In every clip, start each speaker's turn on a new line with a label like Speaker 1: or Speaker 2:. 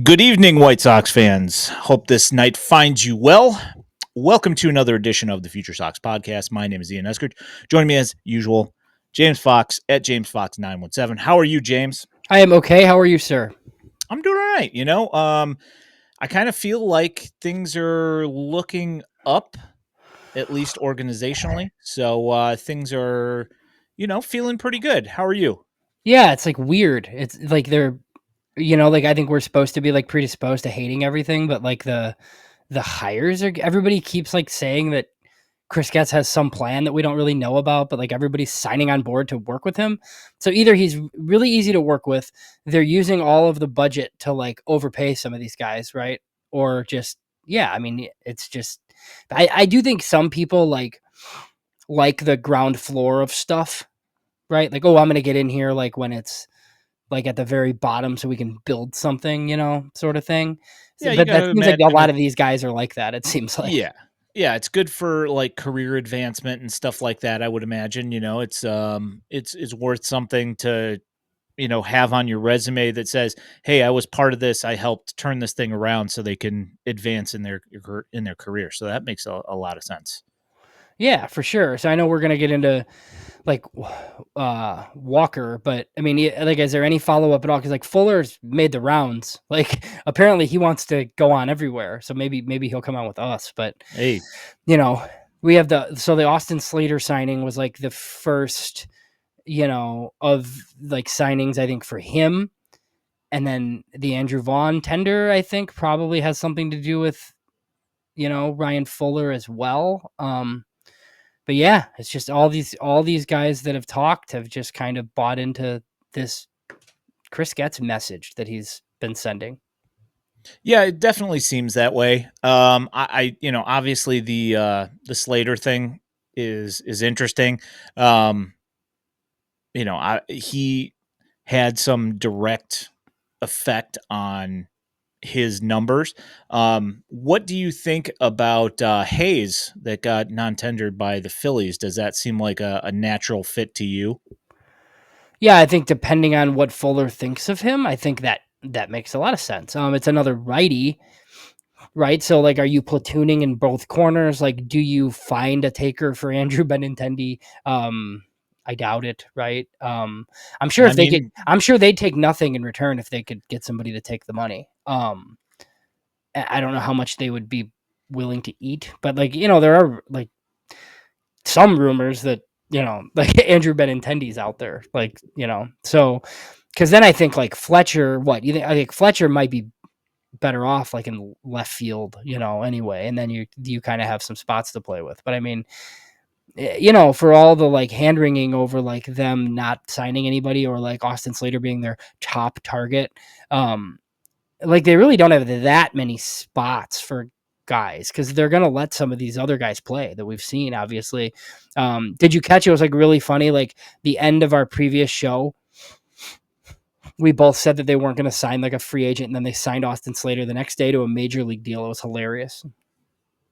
Speaker 1: Good evening, White Sox fans. Hope this night finds you well. Welcome to another edition of the FutureSox podcast. My name is Ian Eskridge. Joining me as usual, James Fox at JamesFox917. How are you, James?
Speaker 2: I am okay. How are you, sir?
Speaker 1: I'm doing all right. I kind of feel like things are looking up, at least organizationally. So things are, feeling pretty good. How are you?
Speaker 2: Yeah, it's like weird. It's like I think we're supposed to be like predisposed to hating everything, but like the hires are everybody keeps like saying that Chris Getz has some plan that we don't really know about, but like everybody's signing on board to work with him. So either he's really easy to work with, they're using all of the budget to like overpay some of these guys, right? Or just it's just I do think some people like the ground floor of stuff, right? Like, oh, I'm gonna get in here like when it's like at the very bottom so we can build something, sort of thing.
Speaker 1: Yeah, you
Speaker 2: But
Speaker 1: got
Speaker 2: that
Speaker 1: to
Speaker 2: seems like a
Speaker 1: imagine
Speaker 2: lot
Speaker 1: it.
Speaker 2: of these guys are like that, it seems like.
Speaker 1: Yeah. Yeah, it's good for like career advancement and stuff like that, I would imagine. It's worth something to, have on your resume that says, "Hey, I was part of this. I helped turn this thing around so they can advance in their career." So that makes a lot of sense.
Speaker 2: Yeah, for sure. So I know we're gonna get into like Walker, but I mean, like, is there any follow up at all? Because like Fuller's made the rounds. Like, apparently he wants to go on everywhere. So maybe he'll come on with us. But
Speaker 1: Hey,
Speaker 2: you know, we have the Austin Slater signing was like the first, of like signings I think for him, and then the Andrew Vaughn tender I think probably has something to do with Ryan Fuller as well. But yeah, it's just all these guys that have talked have just kind of bought into this Chris Getz message that he's been sending.
Speaker 1: yeah, it definitely seems that way. Obviously the Slater thing is interesting. Um, he had some direct effect on his numbers. What do you think about Hayes that got non-tendered by the Phillies? Does that seem like a natural fit to you?
Speaker 2: Yeah, I think depending on what Fuller thinks of him, I think that makes a lot of sense. It's another righty, right? So like, are you platooning in both corners? Like, do you find a taker for Andrew Benintendi? I doubt it, right? I'm sure
Speaker 1: I
Speaker 2: if they could,
Speaker 1: mean,
Speaker 2: I'm sure they'd take nothing in return if they could get somebody to take the money. I don't know how much they would be willing to eat, but like, there are like some rumors that, like Andrew Benintendi's out there, like, so because then I think like Fletcher, what you think? I think Fletcher might be better off like in left field, anyway, and then you kind of have some spots to play with. But I mean, for all the like hand wringing over like them not signing anybody or like Austin Slater being their top target, like they really don't have that many spots for guys because they're gonna let some of these other guys play that we've seen. Obviously, did you catch it? It was like really funny. Like the end of our previous show, we both said that they weren't going to sign like a free agent, and then they signed Austin Slater the next day to a major league deal. It was hilarious.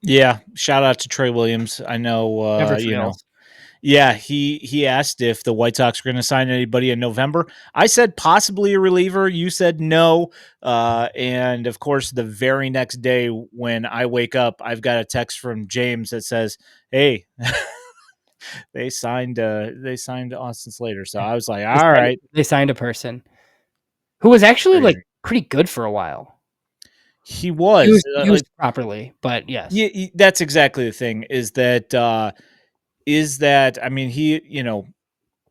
Speaker 1: yeah, shout out to Trey Williams. I know,
Speaker 2: Never fails.
Speaker 1: yeah, he asked if the White Sox were going to sign anybody in November. I said possibly a reliever. You said no. And of course, the very next day when I wake up, I've got a text from James that says, "Hey, they signed Austin Slater." So I was like, "All right,
Speaker 2: They signed a person who was actually like
Speaker 1: crazy."
Speaker 2: pretty good for a while.
Speaker 1: He was
Speaker 2: Used properly, but yes.
Speaker 1: yeah. That's exactly the thing. Is that I mean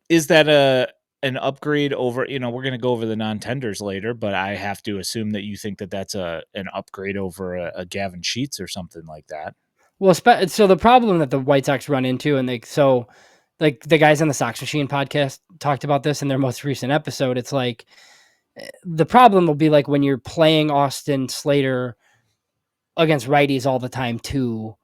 Speaker 1: is that a an upgrade over, we're going to go over the non-tenders later, but I have to assume that you think that that's an upgrade over a Gavin Sheets or something like that.
Speaker 2: Well, so the problem that the White Sox run into, and like the guys on the Sox Machine podcast talked about this in their most recent episode. It's like the problem will be like when you're playing Austin Slater against righties all the time too,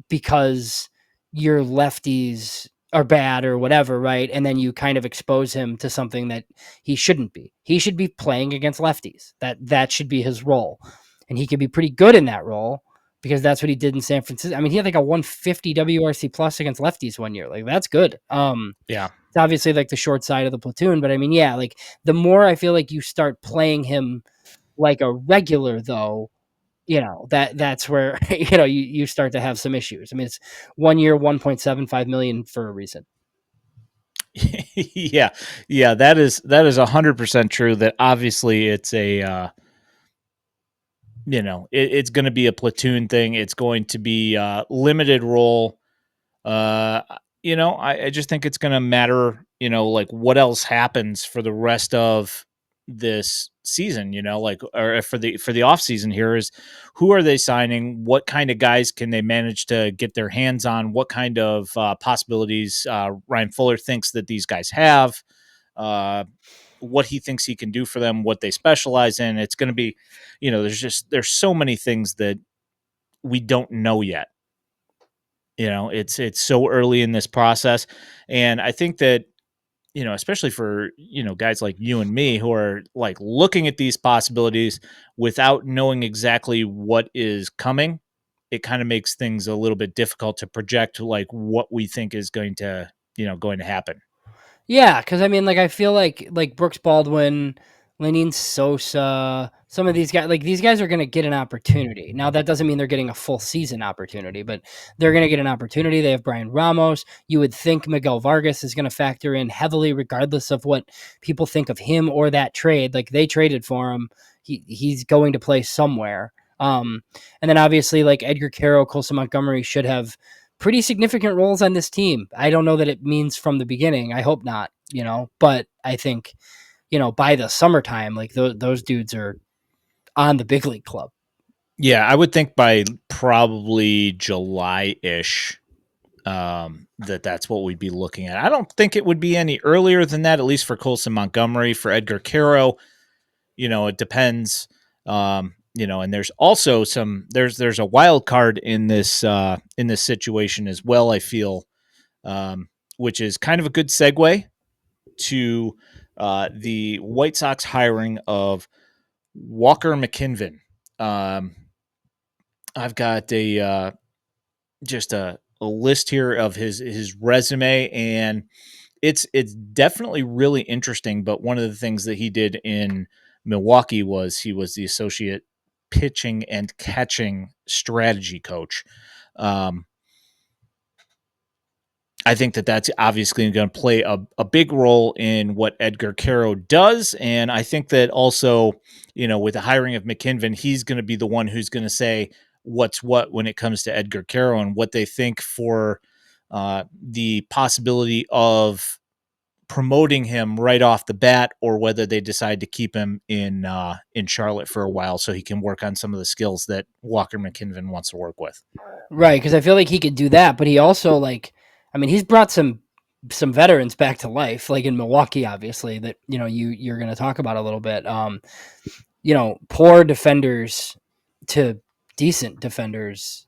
Speaker 2: because your lefties are bad or whatever, right? And then you kind of expose him to something that he shouldn't be. He should be playing against lefties. That should be his role. And he could be pretty good in that role because that's what he did in San Francisco. I mean, he had like a 150 WRC plus against lefties one year. Like that's good.
Speaker 1: Yeah.
Speaker 2: It's obviously like the short side of the platoon, but I mean, yeah, like the more I feel like you start playing him like a regular though, that's where you start to have some issues. I mean, it's 1 year, 1.75 million for a reason.
Speaker 1: Yeah, yeah, that is 100% true. That obviously it's a it's going to be a platoon thing. It's going to be limited role. Uh, I just think it's going to matter. Like what else happens for the rest of this season. Like or for the off season here is who are they signing? What kind of guys can they manage to get their hands on? What kind of possibilities Ryan Fuller thinks that these guys have? Uh, what he thinks he can do for them, what they specialize in. It's going to be, there's so many things that we don't know yet. It's so early in this process, and I think that especially for guys like you and me who are like looking at these possibilities without knowing exactly what is coming, it kind of makes things a little bit difficult to project like what we think is going to happen.
Speaker 2: Yeah, because I mean, like I feel like Brooks Baldwin, Lenine Sosa, some of these guys, like these guys are going to get an opportunity. Now that doesn't mean they're getting a full season opportunity, but they're going to get an opportunity. They have Brian Ramos. You would think Miguel Vargas is going to factor in heavily, regardless of what people think of him or that trade. Like they traded for him, he's going to play somewhere. And then obviously like Edgar Caro, Colson Montgomery should have pretty significant roles on this team. I don't know that it means from the beginning. I hope not, but I think, by the summertime, like those dudes are on the big league club.
Speaker 1: Yeah, I would think by probably July-ish, that's what we'd be looking at. I don't think it would be any earlier than that, at least for Colson Montgomery. For Edgar Caro, it depends. And there's also there's a wild card in this situation as well, I feel, which is kind of a good segue to the White Sox hiring of Walker McKinven. Um, I've got just a list here of his resume, and it's definitely really interesting. But one of the things that he did in Milwaukee was he was the associate pitching and catching strategy coach. Um, I think that's obviously going to play a big role in what Edgar Caro does. And I think that also, with the hiring of McKinven, he's going to be the one who's going to say what's what when it comes to Edgar Caro and what they think for the possibility of promoting him right off the bat, or whether they decide to keep him in Charlotte for a while so he can work on some of the skills that Walker McKinven wants to work with.
Speaker 2: Right, because I feel like he could do that, but he also I mean, he's brought some veterans back to life, like in Milwaukee, obviously, that you're going to talk about a little bit. Poor defenders to decent defenders.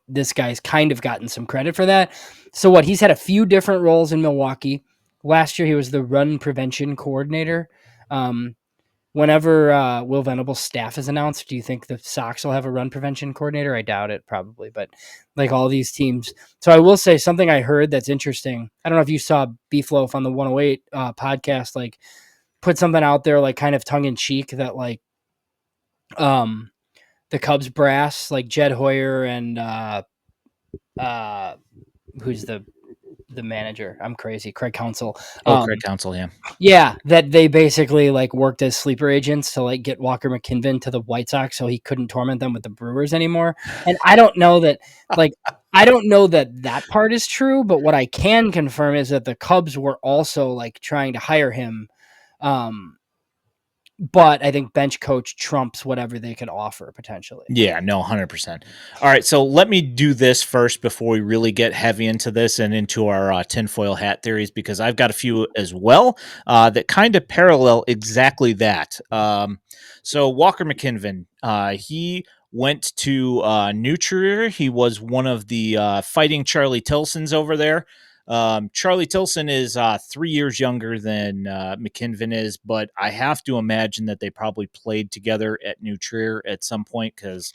Speaker 2: This guy's kind of gotten some credit for that. So what? He's had a few different roles in Milwaukee. Last year, he was the run prevention coordinator. Whenever Will Venable's staff is announced, do you think the Sox will have a run prevention coordinator? I doubt it, probably, but like all these teams. So I will say something I heard that's interesting. I don't know if you saw Beefloaf on the 108 podcast, like put something out there, like kind of tongue in cheek, that like the Cubs brass, like Jed Hoyer and who's the manager? I'm crazy, Craig Counsell.
Speaker 1: Craig Counsell, yeah.
Speaker 2: Yeah, that they basically like worked as sleeper agents to like get Walker McKinven to the White Sox so he couldn't torment them with the Brewers anymore. And I don't know that that part is true, but what I can confirm is that the Cubs were also like trying to hire him. But I think bench coach trumps whatever they could offer potentially.
Speaker 1: Yeah, no, 100%. All right, so let me do this first before we really get heavy into this and into our tinfoil hat theories, because I've got a few as well that kind of parallel exactly that. So Walker McKinven, he went to New Trier. He was one of the fighting Charlie Tilsons over there. Charlie Tilson is 3 years younger than McKinven is, but I have to imagine that they probably played together at New Trier at some point, because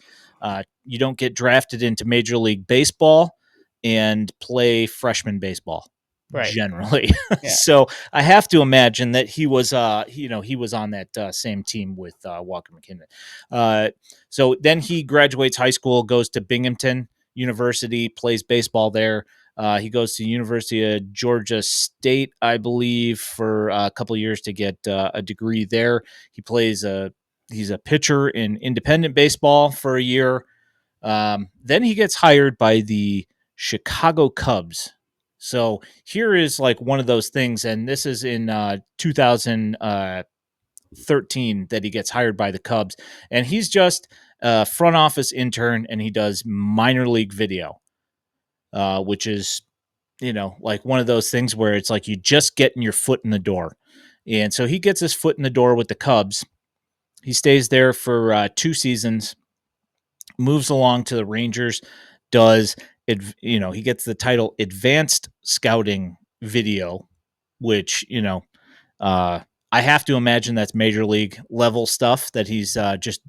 Speaker 1: you don't get drafted into Major League Baseball and play freshman baseball.
Speaker 2: Right.
Speaker 1: generally.
Speaker 2: Yeah.
Speaker 1: So I have to imagine that he was, he was on that same team with Walker McKinven. So then he graduates high school, goes to Binghamton University, plays baseball there. He goes to University of Georgia State, I believe, for a couple of years to get a degree there. He's a pitcher in independent baseball for a year. Then he gets hired by the Chicago Cubs. So here is like one of those things, and this is in 2013 that he gets hired by the Cubs, and he's just a front office intern, and he does minor league video, which is like one of those things where it's like you just getting your foot in the door. And so he gets his foot in the door with the Cubs. He stays there for 2 seasons, moves along to the Rangers, does he gets the title Advanced Scouting Video, which I have to imagine that's major league level stuff that he's just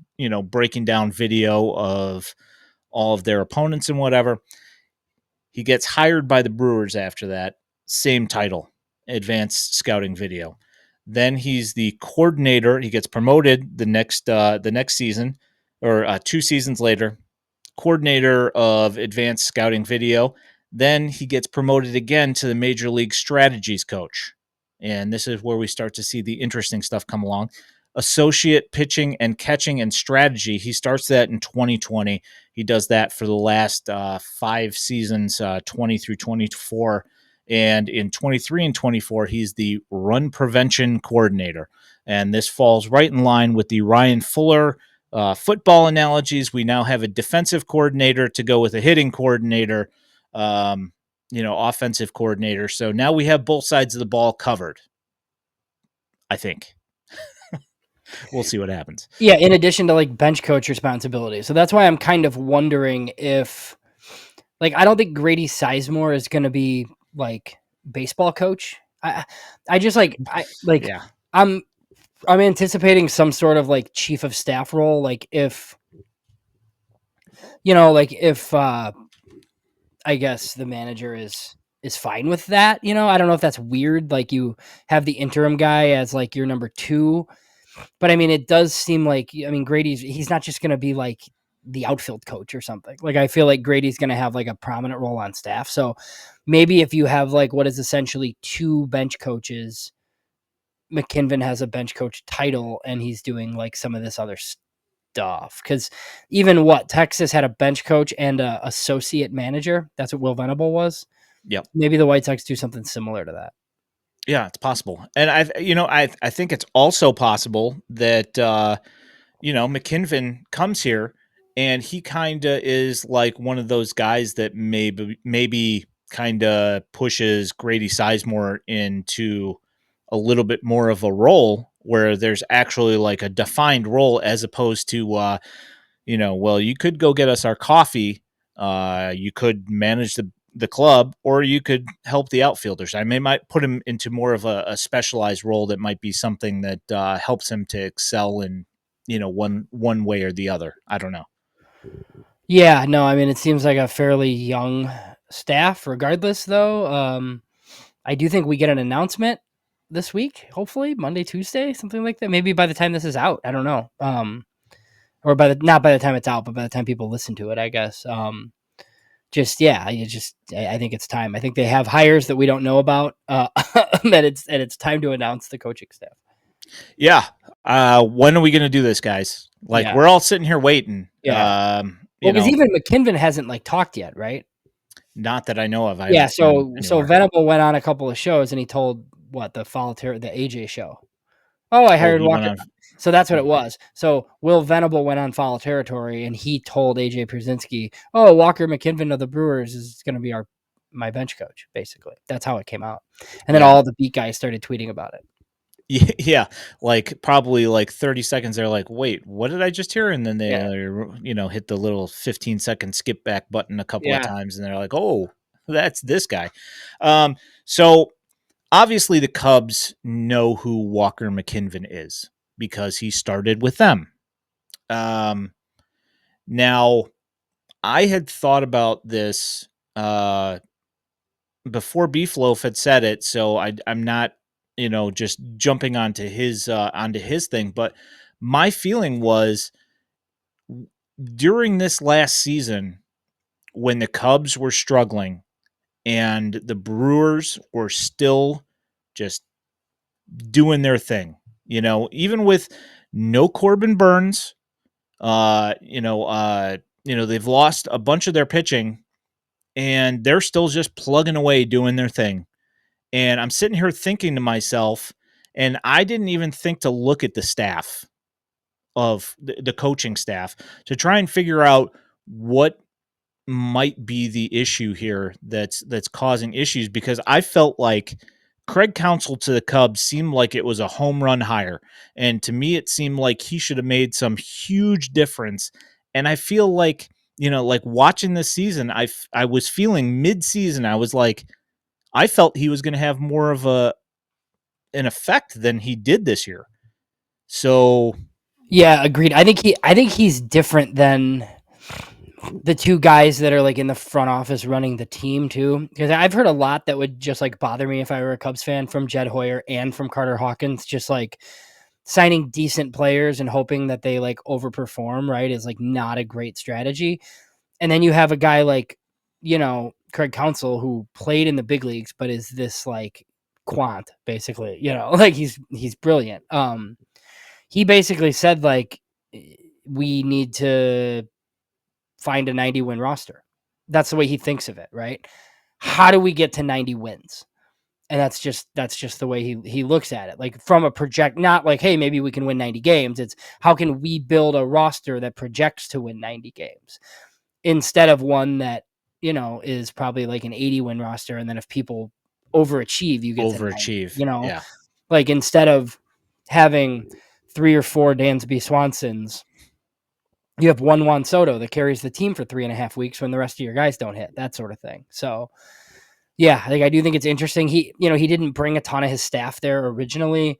Speaker 1: breaking down video of all of their opponents and whatever. He gets hired by the Brewers after that, same title, Advanced Scouting Video. Then he's the coordinator. He gets promoted the next season, or 2 seasons later, coordinator of advanced scouting video. Then he gets promoted again to the major league strategies coach. And this is where we start to see the interesting stuff come along. Associate pitching and catching and strategy. He starts that in 2020. He does that for the last 5 seasons, 20 through 24. And in 23 and 24, he's the run prevention coordinator. And this falls right in line with the Ryan Fuller football analogies. We now have a defensive coordinator to go with a hitting coordinator, offensive coordinator. So now we have both sides of the ball covered, I think. We'll see what happens.
Speaker 2: Yeah, in addition to like bench coach responsibilities. So that's why I'm kind of wondering if, like, I don't think Grady Sizemore is going to be like baseball coach. I just
Speaker 1: Yeah.
Speaker 2: I'm anticipating some sort of like chief of staff role. Like if I guess the manager is fine with that. I don't know if that's weird. Like you have the interim guy as like your number two, but I mean, it does seem like, he's not just going to be like the outfield coach or something. Like I feel like Grady's going to have like a prominent role on staff. So maybe if you have like what is essentially two bench coaches, McKinven has a bench coach title and he's doing like some of this other stuff. Because even Texas had a bench coach and a associate manager. That's what Will Venable was.
Speaker 1: Yep.
Speaker 2: Maybe the White Sox do something similar to that.
Speaker 1: Yeah, it's possible. And I think it's also possible that McKinven comes here and he kind of is like one of those guys that maybe kind of pushes Grady Sizemore into a little bit more of a role where there's actually like a defined role, as opposed to well, you could go get us our coffee, you could manage the club, or you could help the outfielders. I might put him into more of a specialized role that might be something that helps him to excel in one way or the other. I don't know.
Speaker 2: Yeah, no, I mean, it seems like a fairly young staff regardless, though. I do think we get an announcement this week, hopefully Monday, Tuesday, something like that. Maybe by the time this is out, I don't know. Or not by the time it's out, but by the time people listen to it, I guess. I think it's time. I think they have hires that we don't know about. That it's time to announce the coaching staff.
Speaker 1: Yeah. When are we going to do this, guys? Like,
Speaker 2: Yeah.
Speaker 1: we're all sitting here waiting.
Speaker 2: Yeah. Because even McKinven hasn't like talked yet, right?
Speaker 1: Not that I know of. I
Speaker 2: Yeah.
Speaker 1: haven't seen him
Speaker 2: So
Speaker 1: anywhere.
Speaker 2: Venable went on a couple of shows and he told the AJ show. Oh, I
Speaker 1: Oh,
Speaker 2: hired
Speaker 1: he went
Speaker 2: Walker.
Speaker 1: on.
Speaker 2: So that's what it was. So Will Venable went on Foul Territory and he told AJ Pierzynski, "Oh, Walker McKinven of the Brewers is going to be my bench coach." Basically, that's how it came out. And then
Speaker 1: Yeah.
Speaker 2: all the beat guys started tweeting about it.
Speaker 1: Yeah, like probably like 30 seconds. They're like, "Wait, what did I just hear?" And then they,
Speaker 2: Yeah.
Speaker 1: hit the little 15-second skip back button a couple of
Speaker 2: Yeah.
Speaker 1: times, and they're like, "Oh, that's this guy." So obviously the Cubs know who Walker McKinven is because he started with them. Now, I had thought about this before Beefloaf had said it, so I'm not, just jumping onto his thing. But my feeling was during this last season when the Cubs were struggling and the Brewers were still just doing their thing, even with no Corbin Burns, they've lost a bunch of their pitching and they're still just plugging away doing their thing. And I'm sitting here thinking to myself, and I didn't even think to look at the staff of the coaching staff to try and figure out what might be the issue here that's causing issues, because I felt like Craig Counsell to the Cubs seemed like it was a home run hire. And to me, it seemed like he should have made some huge difference. And I feel like, like watching this season, I was feeling mid-season, I was like, I felt he was going to have more of an effect than he did this year. So
Speaker 2: Yeah, agreed. I think he's different than the two guys that are like in the front office running the team too. Because I've heard a lot that would just like bother me if I were a Cubs fan from Jed Hoyer and from Carter Hawkins, just like signing decent players and hoping that they like overperform, right, is like not a great strategy. And then you have a guy like, Craig Counsell, who played in the big leagues, but is this like quant basically, like he's brilliant. He basically said like we need to find a 90 win roster. That's the way he thinks of it, right? How do we get to 90 wins? And that's just the way he looks at it. Like from a project, not like, hey, maybe we can win 90 games. It's how can we build a roster that projects to win 90 games instead of one that, is probably like an 80 win roster. And then if people overachieve, you get to 90,
Speaker 1: overachieve. Yeah.
Speaker 2: like instead of having 3 or 4 Dansby Swansons, you have one Juan Soto that carries the team for 3.5 weeks when the rest of your guys don't hit, that sort of thing. So yeah, like I do think it's interesting. He didn't bring a ton of his staff there originally.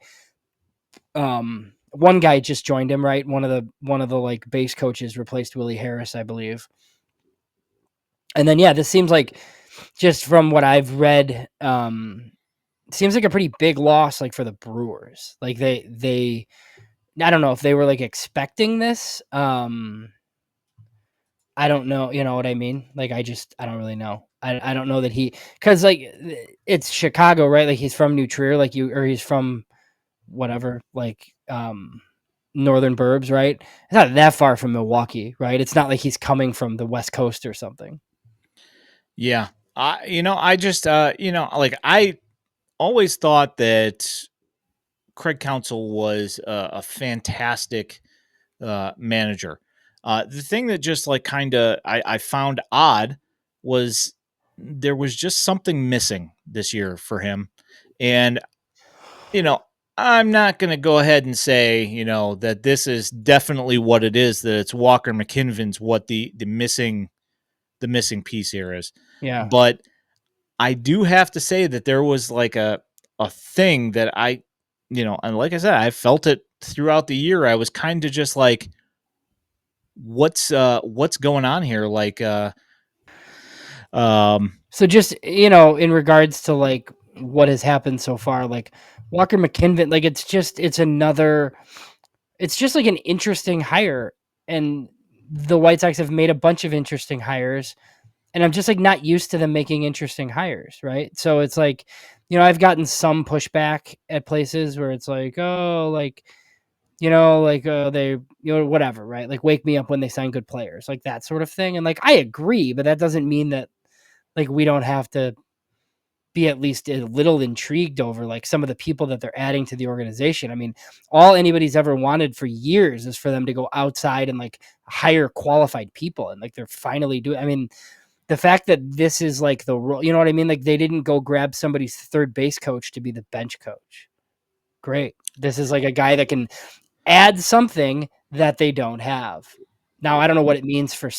Speaker 2: One guy just joined him, right? One of the like base coaches replaced Willie Harris, I believe. And then yeah, this seems like, just from what I've read, seems like a pretty big loss like for the Brewers. Like they I don't know if they were like expecting this. I don't know, you know what I mean? Like I don't really know. I don't know that because like it's Chicago, right? Like he's from New Trier, like or he's from whatever, like northern burbs, right? It's not that far from Milwaukee, right? It's not like he's coming from the West Coast or something.
Speaker 1: Yeah. I just, like I always thought that Craig Counsell was a fantastic manager. The thing that just like kind of I found odd was there was just something missing this year for him. And, you know, I'm not going to go ahead and say, that this is definitely what it is, that it's Walker McKinven's what the missing piece here is.
Speaker 2: Yeah.
Speaker 1: But I do have to say that there was like a thing that and like I said, I felt it throughout the year. I was kind of just like, what's going on here? Like, um,
Speaker 2: So just, in regards to like what has happened so far, like Walker McKinven, like it's just like an interesting hire. And the White Sox have made a bunch of interesting hires. And I'm just like not used to them making interesting hires, right? So it's like, I've gotten some pushback at places where it's like, oh, like, they, whatever, right? Like wake me up when they sign good players, like that sort of thing. And like I agree, but that doesn't mean that like we don't have to be at least a little intrigued over like some of the people that they're adding to the organization. I mean, all anybody's ever wanted for years is for them to go outside and like hire qualified people, and like they're finally doing. I mean, the fact that this is like the role, you know what I mean? Like they didn't go grab somebody's third base coach to be the bench coach. Great. This is like a guy that can add something that they don't have. Now I don't know what it means for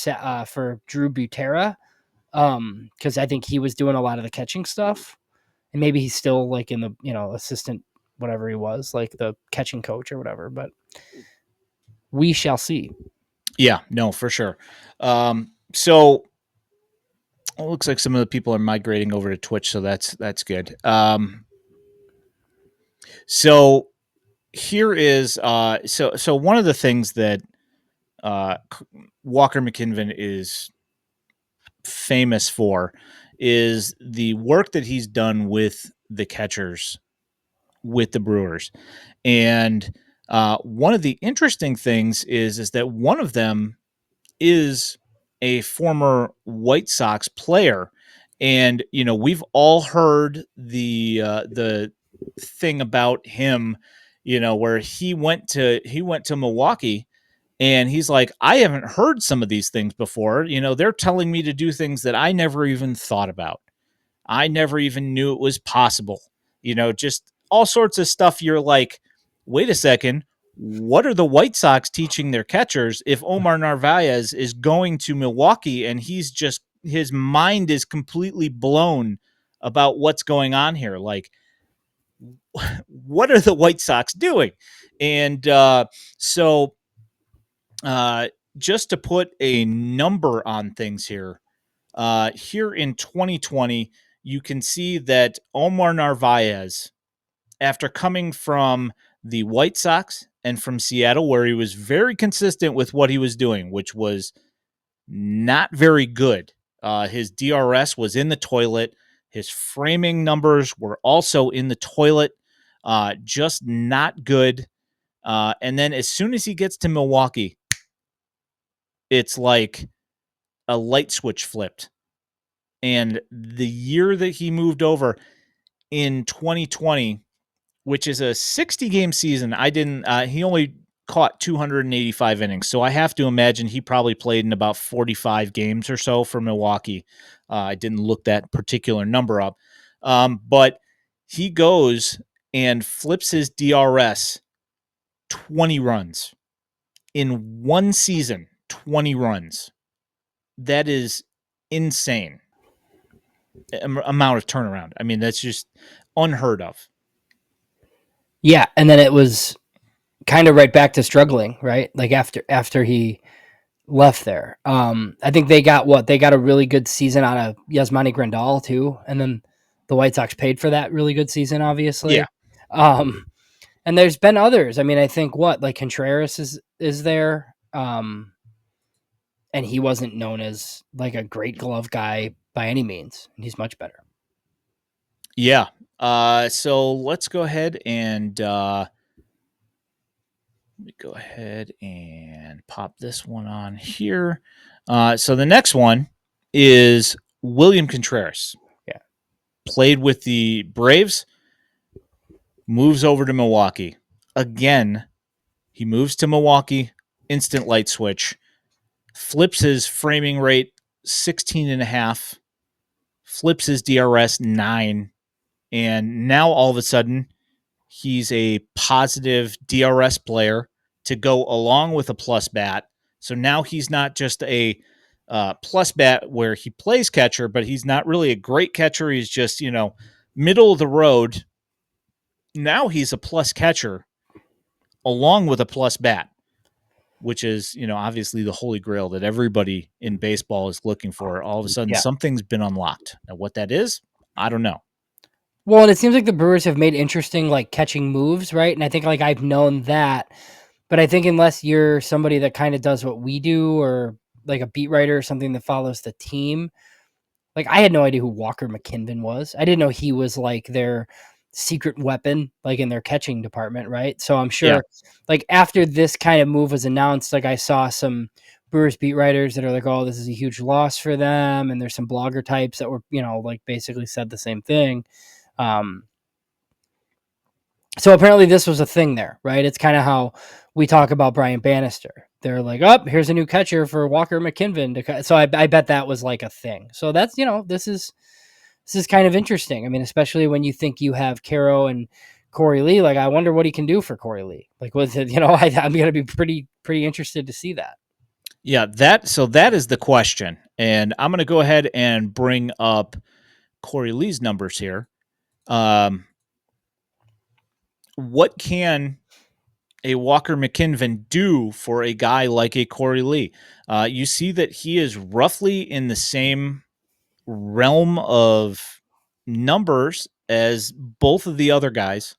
Speaker 2: Drew Butera, because I think he was doing a lot of the catching stuff, and maybe he's still like in the assistant whatever he was, like the catching coach or whatever. But we shall see.
Speaker 1: yeah, no, for sure. So It looks like some of the people are migrating over to Twitch, so that's good. So here is so one of the things that uh, Walker McKinven is famous for is the work that he's done with the catchers with the Brewers. And one of the interesting things is that one of them is a former White Sox player, and we've all heard the thing about him, where he went to Milwaukee. And he's like, I haven't heard some of these things before. They're telling me to do things that I never even thought about. I never even knew it was possible. Just all sorts of stuff. You're like, wait a second. What are the White Sox teaching their catchers if Omar Narvaez is going to Milwaukee and his mind is completely blown about what's going on here? Like, what are the White Sox doing? And so, uh, just to put a number on things here, here in 2020, you can see that Omar Narvaez, after coming from the White Sox and from Seattle, where he was very consistent with what he was doing, which was not very good. His DRS was in the toilet. His framing numbers were also in the toilet, just not good. And then as soon as he gets to Milwaukee, it's like a light switch flipped. And the year that he moved over in 2020, which is a 60 game season, he only caught 285 innings. So I have to imagine he probably played in about 45 games or so for Milwaukee. I didn't look that particular number up. But he goes and flips his DRS 20 runs in one season, 20 runs. That is insane amount of turnaround. I mean, that's just unheard of.
Speaker 2: Yeah, and then it was kind of right back to struggling, right? Like after he left there. I think they got what? They got a really good season out of Yasmani Grandal too, and then the White Sox paid for that really good season,
Speaker 1: Yeah.
Speaker 2: obviously. And there's been others. I mean, I think like Contreras is there. And he wasn't known as like a great glove guy by any means. He's much better.
Speaker 1: Yeah. So let's go ahead and let me go ahead and pop this one on here. So the next one is William Contreras.
Speaker 2: Yeah.
Speaker 1: Played with the Braves, moves over to Milwaukee. Again, he moves to Milwaukee, instant light switch, flips his framing rate 16 and a half, flips his DRS 9, and now all of a sudden he's a positive DRS player to go along with a plus bat. So now he's not just a plus bat where he plays catcher, but he's not really a great catcher. He's just, middle of the road. Now he's a plus catcher along with a plus bat, which is, obviously the holy grail that everybody in baseball is looking for. All of a sudden,
Speaker 2: Yeah.
Speaker 1: something's been unlocked. Now, what that is, I don't know.
Speaker 2: Well, and it seems like the Brewers have made interesting like catching moves, right? And I think like I've known that, but I think unless you're somebody that kind of does what we do or like a beat writer or something that follows the team, like I had no idea who Walker McKinven was. I didn't know he was like their secret weapon, like in their catching department, right? So I'm
Speaker 1: Yeah.
Speaker 2: sure like after this kind of move was announced, like I saw some Brewers beat writers that are like, oh, this is a huge loss for them. And there's some blogger types that were, like basically said the same thing. Um, so apparently this was a thing there, right? It's kind of how we talk about Brian Bannister. They're like, oh, here's a new catcher for Walker McKinven. So I bet that was like a thing. So that's, this is kind of interesting. I mean, especially when you think you have Caro and Corey Lee. Like, I wonder what he can do for Corey Lee. Like, was it, I'm going to be pretty interested to see that.
Speaker 1: Yeah, that is the question. And I'm going to go ahead and bring up Corey Lee's numbers here. What can a Walker McKinven do for a guy like a Corey Lee? You see that he is roughly in the same realm of numbers as both of the other guys,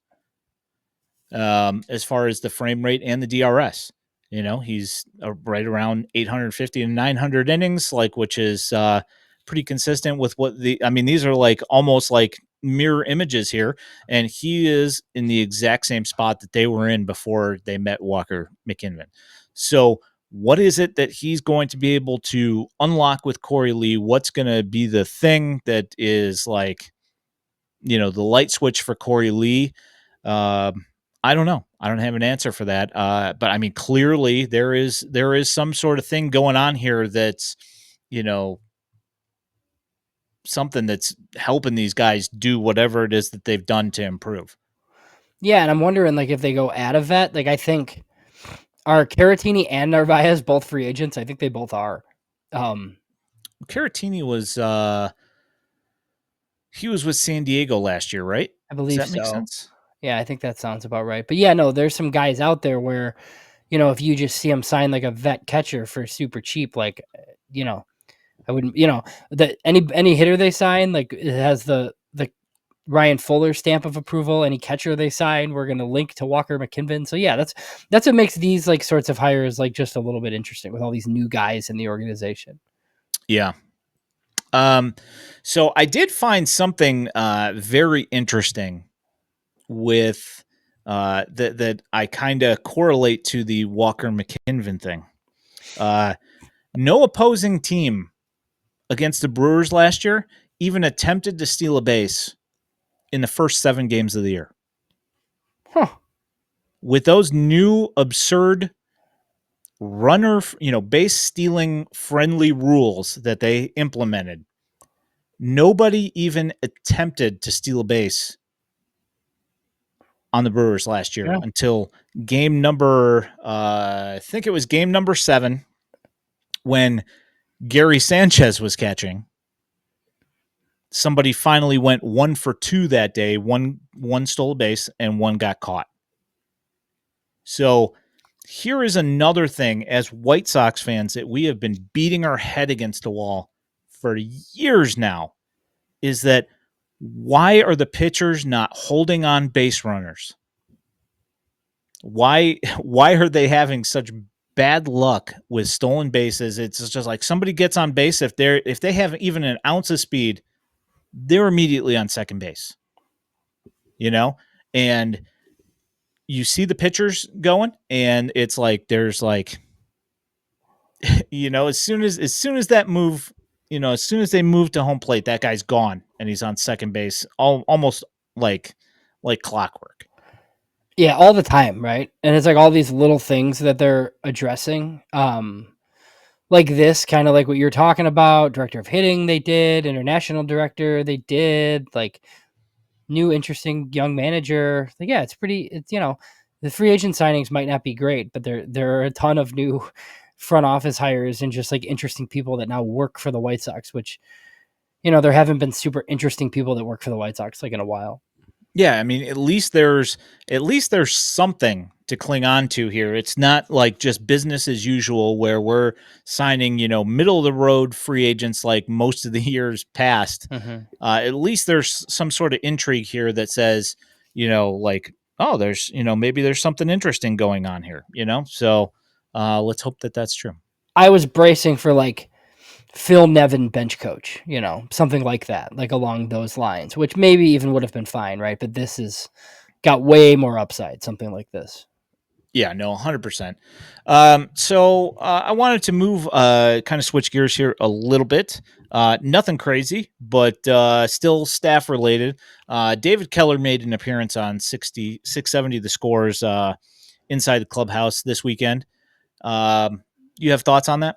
Speaker 1: as far as the frame rate and the DRS. He's right around 850 and 900 innings, which is pretty consistent with these are almost like mirror images here. And he is in the exact same spot that they were in before they met Walker McKinven. So what is it that he's going to be able to unlock with Corey Lee? What's going to be the thing that is the light switch for Corey Lee? I don't know. I don't have an answer for that. But clearly there is some sort of thing going on here that's, something that's helping these guys do whatever it is that they've done to improve.
Speaker 2: Yeah, and I'm wondering if they go add a vet. I think are Caratini and Narvaez both free agents? I think they both are.
Speaker 1: Caratini was he was with San Diego last year, right?
Speaker 2: I
Speaker 1: Does
Speaker 2: believe
Speaker 1: that make
Speaker 2: so.
Speaker 1: sense?
Speaker 2: Yeah, I think that sounds about right. But yeah, no, there's some guys out there where, if you just see them sign a vet catcher for super cheap, I wouldn't, that any hitter they sign, it has the Ryan Fuller stamp of approval. Any catcher they sign, we're going to link to Walker McKinven. So yeah, that's what makes these sorts of hires just a little bit interesting with all these new guys in the organization.
Speaker 1: Yeah. So I did find something very interesting with that I kind of correlate to the Walker McKinven thing. No opposing team against the Brewers last year even attempted to steal a base in the first 7 games of the year.
Speaker 2: Huh.
Speaker 1: With those new absurd base stealing friendly rules that they implemented, nobody even attempted to steal a base on the Brewers last year until game number, I think it was game number 7, when Gary Sanchez was catching. Somebody finally went 1 for 2 that day. One stole a base and one got caught. So here is another thing as White Sox fans that we have been beating our head against the wall for years now, is that why are the pitchers not holding on base runners? Why are they having such bad luck with stolen bases? It's just somebody gets on base, if they have even an ounce of speed, they're immediately on second base. And you see the pitchers going, and it's there's as soon as that move, as soon as they move to home plate, that guy's gone and he's on second base, almost like clockwork.
Speaker 2: Yeah, all the time, right? And it's all these little things that they're addressing. This, kind of like what you're talking about, director of hitting they did, international director they did, new interesting young manager. Yeah, it's the free agent signings might not be great, but there are a ton of new front office hires and just interesting people that now work for the White Sox, which there haven't been super interesting people that work for the White Sox in a while.
Speaker 1: Yeah, at least there's something to cling on to here. It's not just business as usual where we're signing, middle of the road free agents like most of the years past.
Speaker 2: Mm-hmm.
Speaker 1: At least there's some sort of intrigue here that says, oh, there's, maybe there's something interesting going on here, So let's hope that that's true.
Speaker 2: I was bracing for Phil Nevin bench coach, something like that, along those lines, which maybe even would have been fine, right? But this has got way more upside, something like this.
Speaker 1: Yeah, no, 100%. So I wanted to move, kind of switch gears here a little bit. Nothing crazy, but still staff related. David Keller made an appearance on 670 The Scores inside the clubhouse this weekend. You have thoughts on that?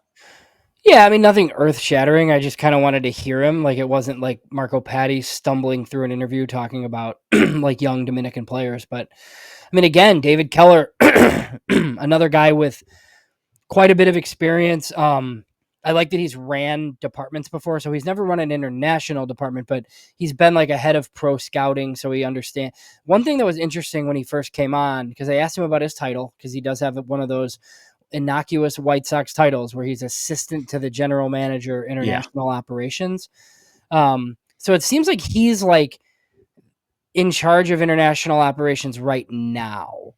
Speaker 2: Yeah, nothing earth-shattering. I just kind of wanted to hear him. It wasn't like Marco Patti stumbling through an interview talking about young Dominican players. But again, David Keller, another guy with quite a bit of experience. I like that he's ran departments before, so he's never run an international department, but he's been a head of pro scouting, so he understands. One thing that was interesting when he first came on, because I asked him about his title, because he does have one of those innocuous White Sox titles where he's assistant to the general manager, international operations. So it seems like he's like in charge of international operations right now.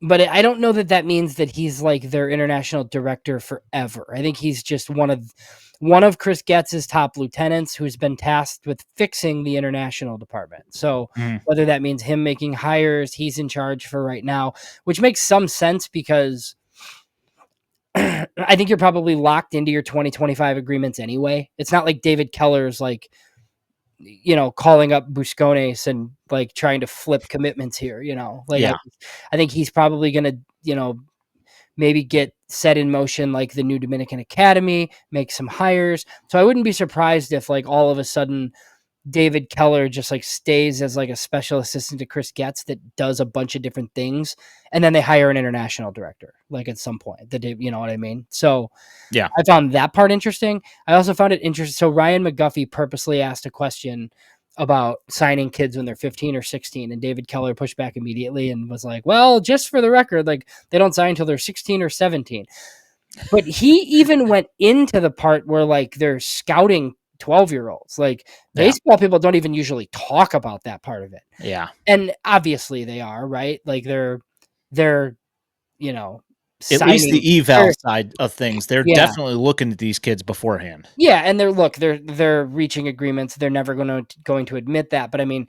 Speaker 2: But I don't know that that means that he's like their international director forever. I think he's just one of Chris Getz's top lieutenants who's been tasked with fixing the international department. So
Speaker 1: Mhm.
Speaker 2: whether that means him making hires, he's in charge for right now, which makes some sense because I think you're probably locked into your 2025 agreements anyway. It's not like David Keller's like, calling up Buscones and like trying to flip commitments here, like
Speaker 1: Yeah.
Speaker 2: I think he's probably going to, maybe get set in motion like the new Dominican Academy, make some hires. So I wouldn't be surprised if like all of a sudden David Keller just like stays as like a special assistant to Chris Getz that does a bunch of different things, and then they hire an international director like at some point. You know what I mean? So
Speaker 1: Yeah.
Speaker 2: I found that part interesting. I also found it interesting. So Ryan McGuffey purposely asked a question about signing kids when they're 15 or 16, and David Keller pushed back immediately and was like, well, just for the record, like they don't sign until they're 16 or 17. But he even went into the part where like they're scouting 12-year-olds. Like
Speaker 1: Yeah.
Speaker 2: baseball people don't even usually talk about that part of it.
Speaker 1: Yeah.
Speaker 2: And obviously they are, right? Like they're,
Speaker 1: At least
Speaker 2: signing.
Speaker 1: the eval side of things, they're
Speaker 2: Yeah.
Speaker 1: definitely looking at these kids beforehand.
Speaker 2: Yeah, and they're reaching agreements. They're never going to admit that. But I mean,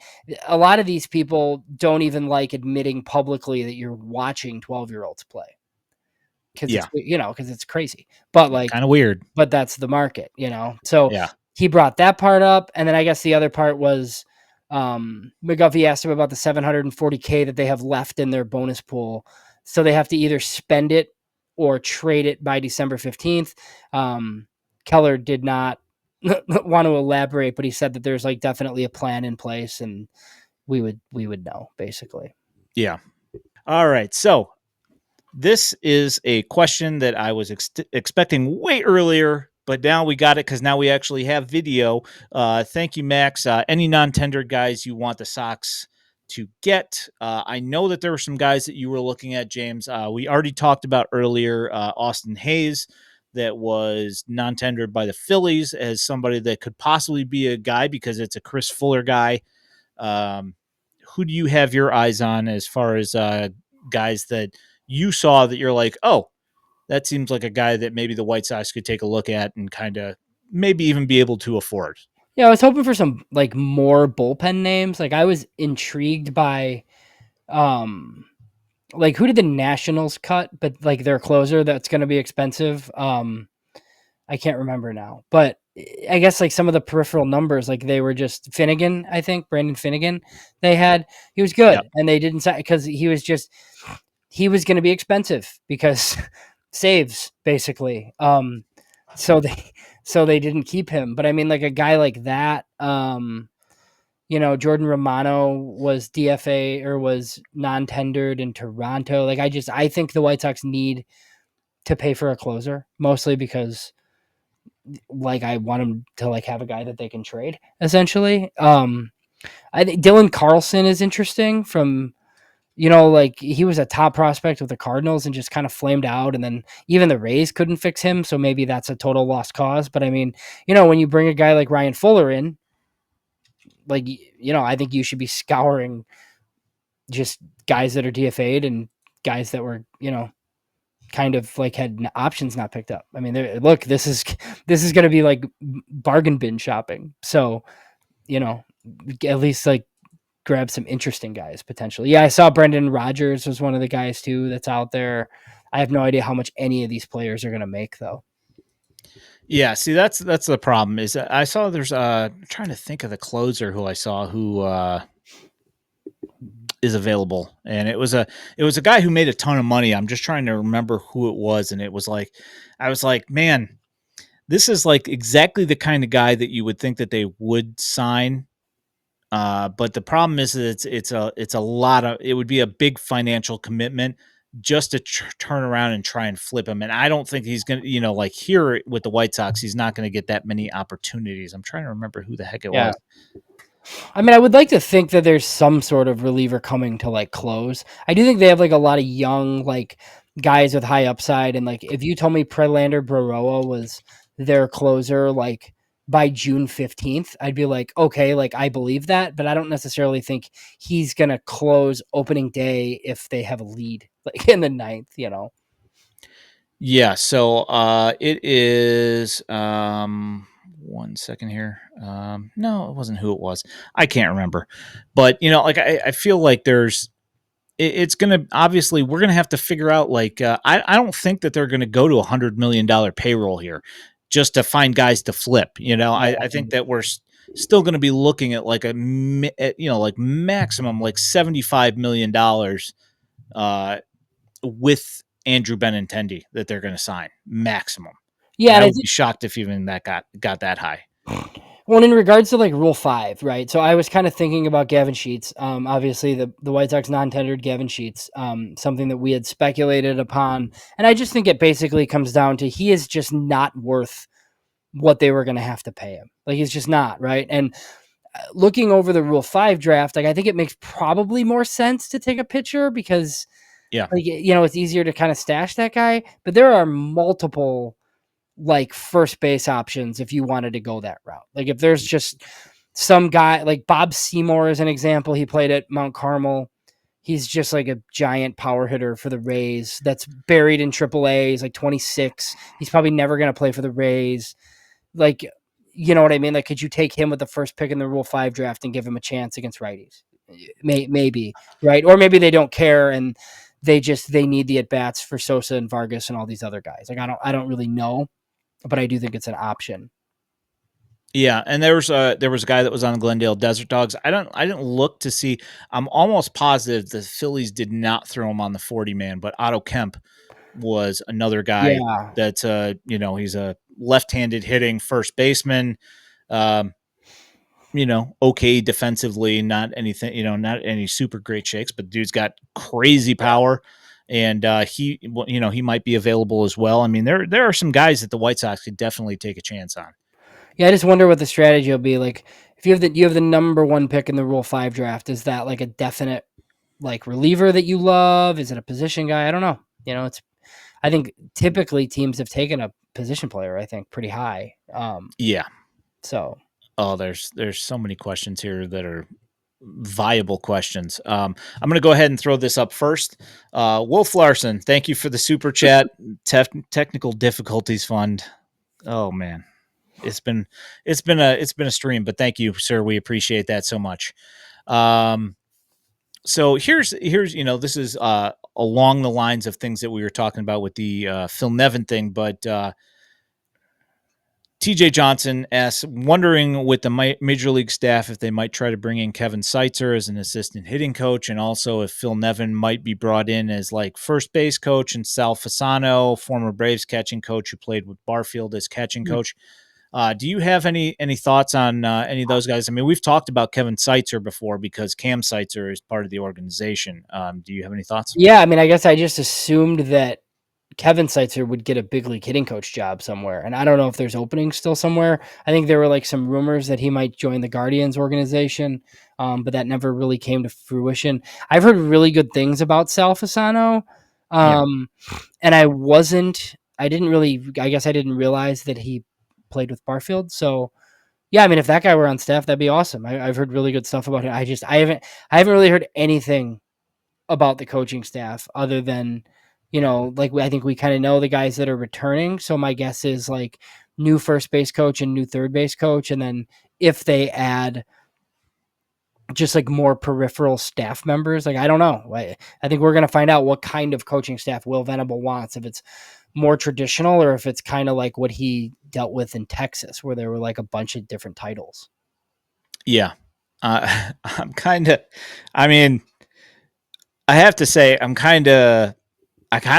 Speaker 2: a lot of these people don't even like admitting publicly that you're watching 12-year-olds play because
Speaker 1: Yeah.
Speaker 2: it's crazy. But like,
Speaker 1: Kind of weird.
Speaker 2: but that's the market. So
Speaker 1: Yeah.
Speaker 2: he brought that part up, and then I guess the other part was McGuffey asked him about the $740K that they have left in their bonus pool. So they have to either spend it or trade it by December 15th. Keller did not want to elaborate, but he said that there's like definitely a plan in place, and we would know basically.
Speaker 1: Yeah. All right. So this is a question that I was expecting way earlier, but now we got it because now we actually have video. Thank you, Max. Any non-tender guys you want the Sox to get? I know that there were some guys that you were looking at, James. We already talked about earlier Austin Hayes, that was non-tendered by the Phillies as somebody that could possibly be a guy because it's a Chris Fuller guy. Um, who do you have your eyes on as far as guys that you saw that you're like, oh, that seems like a guy that maybe the White Sox could take a look at and kind of maybe even be able to afford?
Speaker 2: Yeah, I was hoping for some like more bullpen names. Like I was intrigued by like who did the Nationals cut, but like their closer that's going to be expensive. I can't remember now, but I guess like some of the peripheral numbers, like they were just Finnegan, I think Brandon Finnegan. He was good,
Speaker 1: Yep.
Speaker 2: and they didn't because he was going to be expensive because saves basically. So they didn't keep him. But I mean, like a guy like that, Jordan Romano was DFA or was non-tendered in Toronto. Like I think the White Sox need to pay for a closer, mostly because like I want them to like have a guy that they can trade essentially. I think Dylan Carlson is interesting from, like he was a top prospect with the Cardinals and just kind of flamed out, and then even the Rays couldn't fix him. So maybe that's a total lost cause. But I mean, when you bring a guy like Ryan Fuller in, like, I think you should be scouring just guys that are DFA'd and guys that were, kind of like had options not picked up. I mean, look, this is going to be like bargain bin shopping. So, at least like grab some interesting guys potentially. Yeah, I saw Brendan Rodgers was one of the guys too that's out there. I have no idea how much any of these players are going to make though.
Speaker 1: Yeah, see that's the problem is I saw there's I'm trying to think of the closer who I saw who is available, and it was a guy who made a ton of money. I'm just trying to remember who it was, and it was like I was like, man, this is like exactly the kind of guy that you would think that they would sign. But the problem is that it's a lot of, it would be a big financial commitment just to turn around and try and flip him. And I don't think he's going to, like here with the White Sox, he's not going to get that many opportunities. I'm trying to remember who the heck it was.
Speaker 2: I mean, I would like to think that there's some sort of reliever coming to like close. I do think they have like a lot of young like guys with high upside, and like if you told me Prelander Baroa was their closer, like by June 15th, I'd be like, okay, like I believe that, but I don't necessarily think he's going to close opening day if they have a lead like in the ninth, you know?
Speaker 1: Yeah, so it is 1 second here. No, it wasn't who it was. I can't remember. But like I feel like it's gonna obviously we're gonna have to figure out like I don't think that they're gonna go to $100 million payroll here just to find guys to flip. I think that we're still gonna be looking at like like maximum like $75 million with Andrew Benintendi that they're gonna sign maximum.
Speaker 2: Yeah.
Speaker 1: And
Speaker 2: And
Speaker 1: I
Speaker 2: I
Speaker 1: would
Speaker 2: think,
Speaker 1: be shocked if even that got that high.
Speaker 2: well, in regards to like Rule 5, right? So I was kind of thinking about Gavin Sheets. Obviously, the White Sox non-tendered Gavin Sheets, something that we had speculated upon. And I just think it basically comes down to he is just not worth what they were going to have to pay him. Like, he's just not, right? And looking over the Rule 5 draft, like, I think it makes probably more sense to take a pitcher because,
Speaker 1: Yeah.
Speaker 2: like, it's easier to kind of stash that guy. But there are multiple like first base options if you wanted to go that route. Like if there's just some guy like Bob Seymour as an example, he played at Mount Carmel. He's just like a giant power hitter for the Rays that's buried in AAA. He's like 26. He's probably never going to play for the Rays. Like, you know what I mean? Like, could you take him with the first pick in the Rule 5 draft and give him a chance against righties? Maybe, right? Or maybe they don't care and they need the at bats for Sosa and Vargas and all these other guys. Like, I don't really know, but I do think it's an option.
Speaker 1: Yeah, and there was a guy that was on the Glendale Desert Dogs. I didn't look to see. I'm almost positive the Phillies did not throw him on the 40 man, but Otto Kemp was another guy
Speaker 2: Yeah.
Speaker 1: that's he's a left-handed hitting first baseman. Um, okay defensively, not anything, not any super great shakes, but dude's got crazy power. And he might be available as well. I mean, there are some guys that the White Sox could definitely take a chance on.
Speaker 2: Yeah, I just wonder what the strategy will be. Like if you have the number one pick in the Rule 5 draft, is that like a definite like reliever that you love? Is it a position guy? I don't know. It's I think typically teams have taken a position player, I think, pretty high.
Speaker 1: Yeah.
Speaker 2: So
Speaker 1: Oh, there's so many questions here that are viable questions. I'm going to go ahead and throw this up first. Wolf Larson, thank you for the super chat. Technical difficulties fund. Oh man, it's been it's been a stream, but thank you, sir. We appreciate that so much. So here's this is along the lines of things that we were talking about with the Phil Nevin thing, but TJ Johnson asks, wondering with the major league staff if they might try to bring in Kevin Seitzer as an assistant hitting coach, and also if Phil Nevin might be brought in as like first base coach, and Sal Fasano, former Braves catching coach who played with Barfield as catching coach. Do you have any thoughts on any of those guys? I mean, we've talked about Kevin Seitzer before because Cam Seitzer is part of the organization. Do you have any thoughts?
Speaker 2: yeah, I mean, I guess I just assumed that Kevin Seitzer would get a big league hitting coach job somewhere. And I don't know if there's openings still somewhere. I think there were like some rumors that he might join the Guardians organization, but that never really came to fruition. I've heard really good things about Sal Fasano.
Speaker 1: Yeah.
Speaker 2: And I guess I didn't realize that he played with Barfield. So yeah, I mean, if that guy were on staff, that'd be awesome. I've heard really good stuff about him. I haven't really heard anything about the coaching staff other than, like I think we kind of know the guys that are returning. So my guess is like new first base coach and new third base coach. And then if they add just like more peripheral staff members, like I don't know. I think we're going to find out what kind of coaching staff Will Venable wants, if it's more traditional or if it's kind of like what he dealt with in Texas, where there were like a bunch of different titles.
Speaker 1: Yeah. I'm kind of, I mean, I have to say, I kind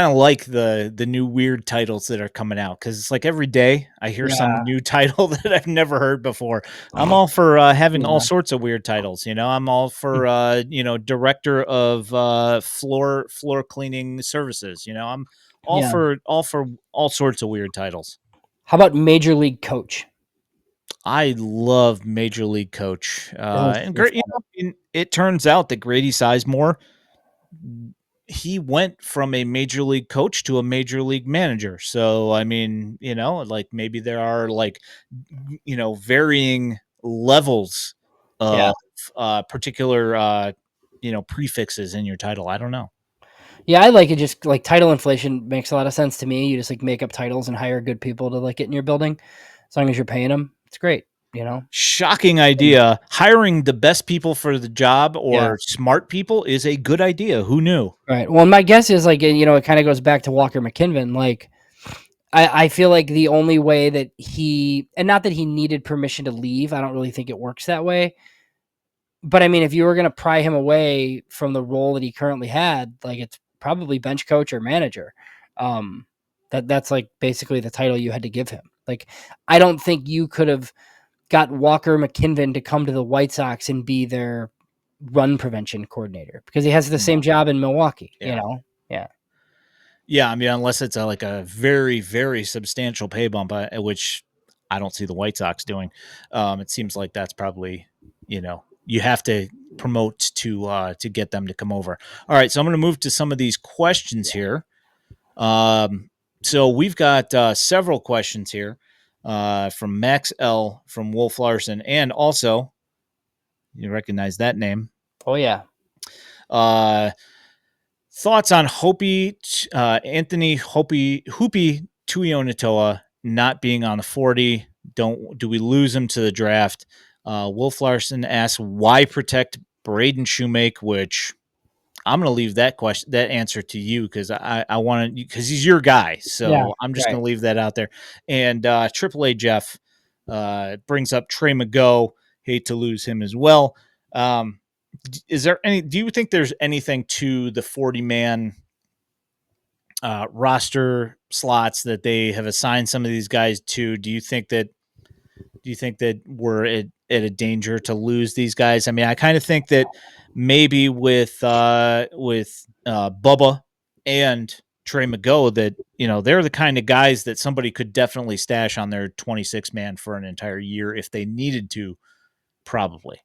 Speaker 1: of like the new weird titles that are coming out because it's like every day I hear some
Speaker 2: Yeah.
Speaker 1: new title that I've never heard before. I'm all for having all
Speaker 2: Yeah.
Speaker 1: sorts of weird titles. I'm all for director of floor cleaning services. I'm
Speaker 2: Yeah.
Speaker 1: all for all sorts of weird titles.
Speaker 2: How about major league coach?
Speaker 1: I love Major League Coach,
Speaker 2: Those
Speaker 1: and
Speaker 2: are
Speaker 1: great.
Speaker 2: fun.
Speaker 1: It turns out that Grady Sizemore he went from a major league coach to a major league manager. So, I mean, like maybe there are like, varying levels
Speaker 2: Yeah.
Speaker 1: of particular, prefixes in your title. I don't know.
Speaker 2: Yeah, I like it. Just like title inflation makes a lot of sense to me. You just like make up titles and hire good people to like get in your building. As long as you're paying them, it's great.
Speaker 1: Shocking idea. Hiring the best people for the job
Speaker 2: Yeah.
Speaker 1: or smart people is a good idea. Who knew?
Speaker 2: Right. Well, my guess is like, it kind of goes back to Walker McKinven. Like, I feel like the only way that and not that he needed permission to leave, I don't really think it works that way. But I mean, if you were going to pry him away from the role that he currently had, like it's probably bench coach or manager. Um, that's like basically the title you had to give him. Like, I don't think you could have got Walker McKinven to come to the White Sox and be their run prevention coordinator because he has the same
Speaker 1: No.
Speaker 2: job in Milwaukee,
Speaker 1: Yeah.
Speaker 2: Yeah.
Speaker 1: Yeah, I mean, unless it's like a very, very substantial pay bump, which I don't see the White Sox doing. It seems like that's probably, you have to promote to get them to come over. All right, so I'm going to move to some of these questions here. So we've got several questions here from Max L, from Wolf Larson, and also you recognize that name.
Speaker 2: Oh yeah.
Speaker 1: Uh, Thoughts on Anthony Hoopy Tuionatoa not being on the 40? Do we lose him to the draft? Wolf Larson asks, why protect Braden Shoemake, which I'm going to leave that answer to you because I want to, because he's your guy.
Speaker 2: Yeah.
Speaker 1: So I'm just
Speaker 2: Right.
Speaker 1: going to leave that out there. And AAA Jeff brings up Trey McGough. Hate to lose him as well. Do you think there's anything to the 40-man roster slots that they have assigned some of these guys to? Do you think that we're at a danger to lose these guys? I mean, I kind of think that maybe with Bubba and Trey McGough, that they're the kind of guys that somebody could definitely stash on their 26 man for an entire year if they needed to. Probably.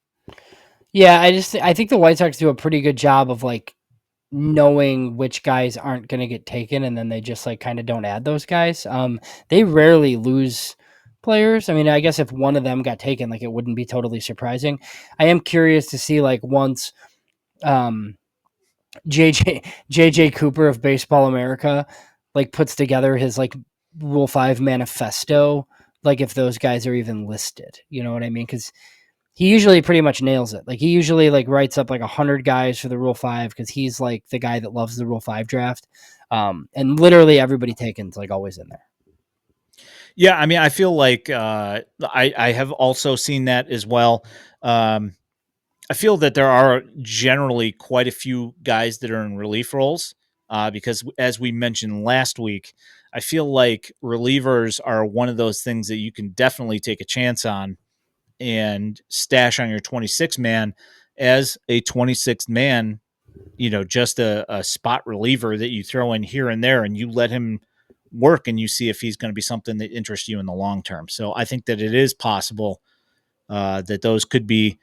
Speaker 2: Yeah, I think the White Sox do a pretty good job of like knowing which guys aren't going to get taken, and then they just like kind of don't add those guys. They rarely lose players. I mean, I guess if one of them got taken, like it wouldn't be totally surprising. I am curious to see like once um, JJ Cooper of Baseball America like puts together his like Rule 5 manifesto, like if those guys are even listed. You know what I mean? Because he usually pretty much nails it. Like he usually like writes up like 100 guys for the Rule 5 because he's like the guy that loves the Rule 5 draft. And literally everybody taken's like always in there.
Speaker 1: Yeah, I mean, I feel like I have also seen that as well. I feel that there are generally quite a few guys that are in relief roles because, as we mentioned last week, I feel like relievers are one of those things that you can definitely take a chance on and stash on your 26 man as a 26th man, just a spot reliever that you throw in here and there and you let him work and you see if he's going to be something that interests you in the long term. So I think that it is possible that those could be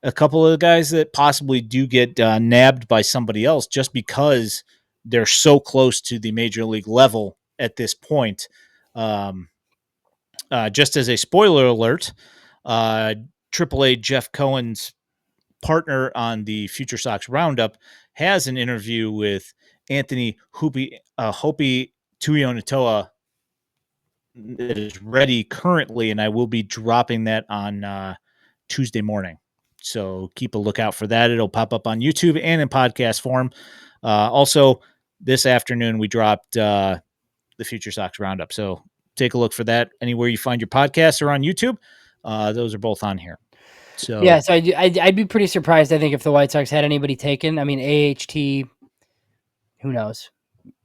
Speaker 1: a couple of the guys that possibly do get nabbed by somebody else just because they're so close to the major league level at this point. Um, just as a spoiler alert, AAA Jeff Cohen's partner on the FutureSox Roundup has an interview with Anthony Hopi Tuionatoa that is ready currently, and I will be dropping that on Tuesday morning. So keep a lookout for that. It'll pop up on YouTube and in podcast form. Also, this afternoon we dropped the FutureSox Roundup. So take a look for that anywhere you find your podcasts or on YouTube. Those are both on here.
Speaker 2: Yeah,
Speaker 1: So
Speaker 2: so I'd be pretty surprised, I think, if the White Sox had anybody taken. I mean, AHT, who knows?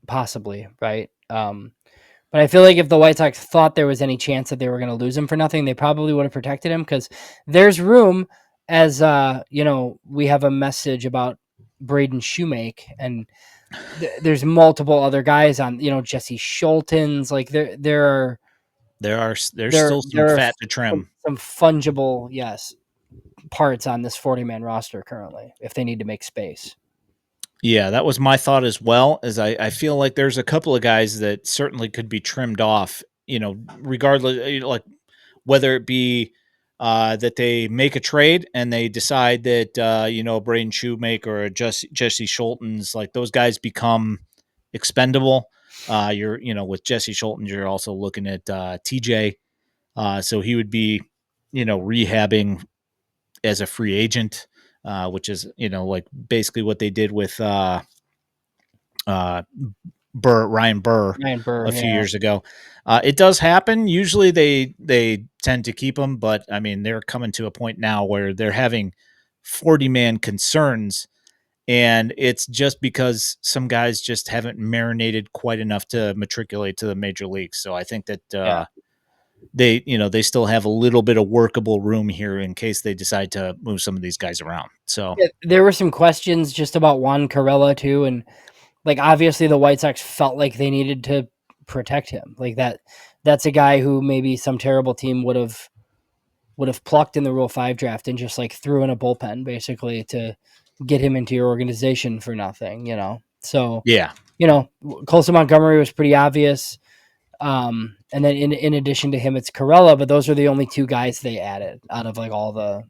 Speaker 2: Possibly, right? But I feel like if the White Sox thought there was any chance that they were going to lose him for nothing, they probably would have protected him because there's room as we have a message about Braden Shoemake and there's multiple other guys on, Jesse Schultens. Like
Speaker 1: there's
Speaker 2: there
Speaker 1: still some
Speaker 2: there are
Speaker 1: fat to trim.
Speaker 2: some fungible, yes, parts on this 40-man roster currently if they need to make space.
Speaker 1: Yeah, that was my thought as well. As I feel like there's a couple of guys that certainly could be trimmed off. Regardless, like whether it be that they make a trade and they decide that Braden Shoemaker or Jesse Schultens, like those guys become expendable. With Jesse Schultens, you're also looking at TJ, so he would be rehabbing as a free agent, which is like basically what they did with uh, Ryan Burr
Speaker 2: Ryan Burr,
Speaker 1: a few
Speaker 2: yeah,
Speaker 1: years ago. It does happen. Usually they tend to keep them, but I mean they're coming to a point now where they're having 40-man concerns, and it's just because some guys just haven't marinated quite enough to matriculate to the major leagues. So I think that
Speaker 2: yeah.
Speaker 1: they still have a little bit of workable room here in case they decide to move some of these guys around. So
Speaker 2: Yeah, there were some questions just about Juan Carrella too, and like obviously the White Sox felt like they needed to protect him. Like that's a guy who maybe some terrible team would have plucked in the Rule 5 draft and just like threw in a bullpen basically to get him into your organization for nothing, you know. So,
Speaker 1: yeah,
Speaker 2: Colson Montgomery was pretty obvious. And then in addition to him, it's Corella, but those are the only two guys they added out of like all the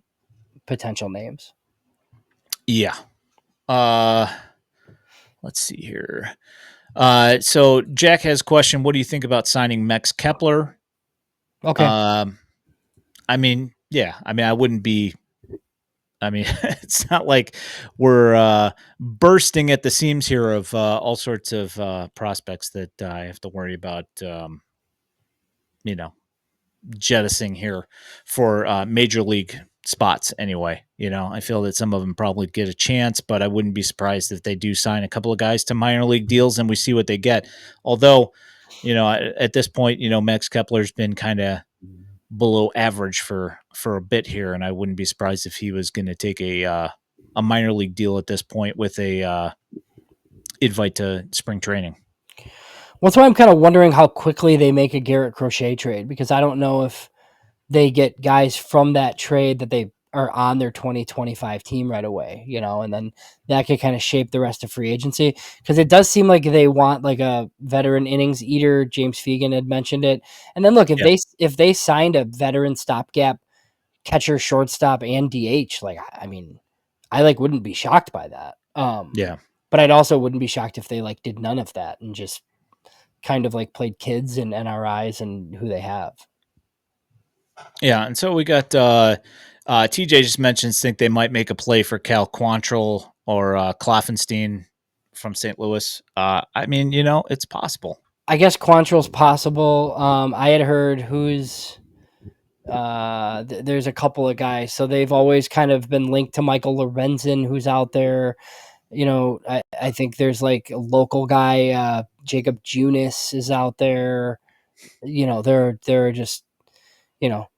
Speaker 2: potential names.
Speaker 1: yeah. Uh, let's see here. So Jack has a question. What do you think about signing Max Kepler?
Speaker 2: Okay.
Speaker 1: Um, I mean, yeah. I mean, I wouldn't be. I mean, it's not like we're bursting at the seams here of all sorts of prospects that I have to worry about. You know, jettisoning here for major league spots anyway. I feel that some of them probably get a chance, but I wouldn't be surprised if they do sign a couple of guys to minor league deals and we see what they get. Although, at this point, Max Kepler's been kind of below average for a bit here, and I wouldn't be surprised if he was going to take a minor league deal at this point with a invite to spring training.
Speaker 2: Well, that's why I'm kind of wondering how quickly they make a Garrett Crochet trade, because I don't know if they get guys from that trade that they are on their 2025 team right away, and then that could kind of shape the rest of free agency, because it does seem like they want like a veteran innings eater. James Fegan had mentioned it. And then look, if
Speaker 1: Yeah,
Speaker 2: they signed a veteran stopgap catcher, shortstop, and DH, like, I mean, I like wouldn't be shocked by that.
Speaker 1: yeah.
Speaker 2: But I'd also wouldn't be shocked if they like did none of that and just kind of like played kids and NRIs and who they have.
Speaker 1: Yeah, and so we got TJ just mentions think they might make a play for Cal Quantrill or Kloffenstein from St. Louis. I mean, it's possible.
Speaker 2: I guess Quantrill's possible. I had heard there's a couple of guys, so they've always kind of been linked to Michael Lorenzen, who's out there. I think there's like a local guy, Jacob Junis is out there. There are just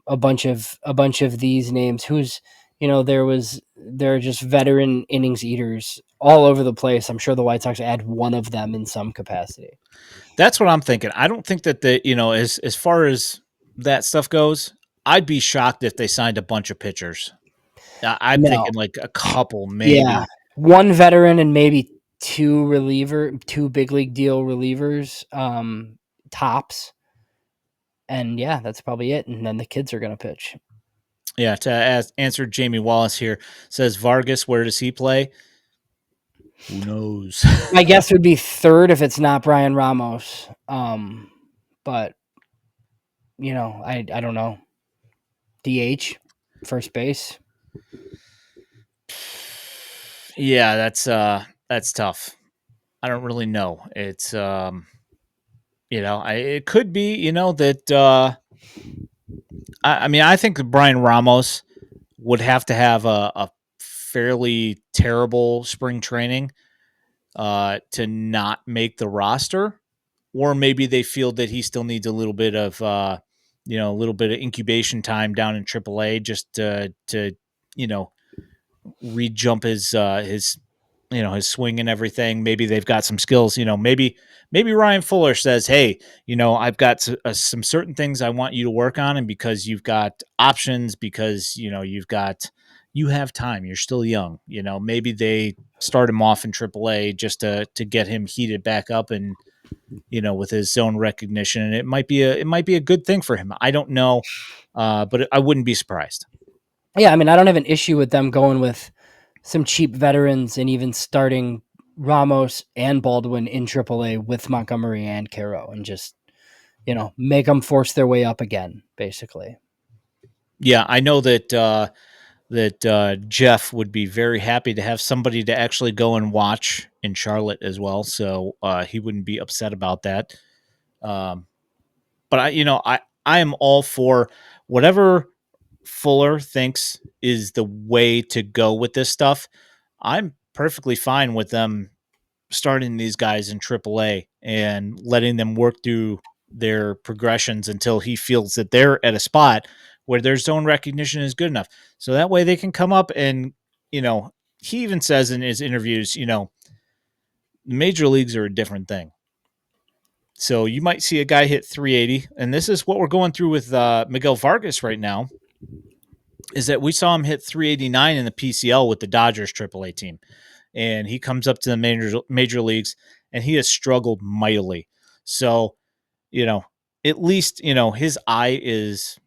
Speaker 2: a bunch of these names there are just veteran innings eaters all over the place. I'm sure the White Sox add one of them in some capacity.
Speaker 1: That's what I'm thinking. I don't think that as far as that stuff goes, I'd be shocked if they signed a bunch of pitchers. I'm
Speaker 2: No,
Speaker 1: thinking like a couple,
Speaker 2: yeah,
Speaker 1: maybe.
Speaker 2: one veteran and maybe two big league deal relievers, tops, and yeah, that's probably it. And then the kids are gonna pitch.
Speaker 1: Yeah. To answer Jamie Wallace here, says Vargas, where does he play? Who knows?
Speaker 2: My guess would be third if it's not Brian Ramos. But I don't know. DH, first base.
Speaker 1: Yeah, that's tough. I don't really know. It's it could be, that I mean, I think Brian Ramos would have to have a fairly terrible spring training to not make the roster, or maybe they feel that he still needs a little bit of a little bit of incubation time down in AAA just to you know re-jump his swing and everything. Maybe they've got some skills. Maybe Ryan Fuller says, "Hey, I've got some certain things I want you to work on, and because you've got options, because you've got you have time. You're still young. Maybe they start him off in AAA just to get him heated back up and with his zone recognition, and it might be a good thing for him. I don't know, but I wouldn't be surprised.
Speaker 2: Yeah, I mean, I don't have an issue with them going with some cheap veterans and even starting Ramos and Baldwin in AAA with Montgomery and Caro, and just make them force their way up again, basically.
Speaker 1: Yeah, I know that Jeff would be very happy to have somebody to actually go and watch in Charlotte as well, so he wouldn't be upset about that. Um, but I am all for whatever Fuller thinks is the way to go with this stuff. I'm perfectly fine with them starting these guys in AAA and letting them work through their progressions until he feels that they're at a spot where their zone recognition is good enough. So that way they can come up and, he even says in his interviews, major leagues are a different thing. So you might see a guy hit 380, and this is what we're going through with Miguel Vargas right now, is that we saw him hit 389 in the PCL with the Dodgers AAA team. And he comes up to the major leagues, and he has struggled mightily. So, at least, his eye is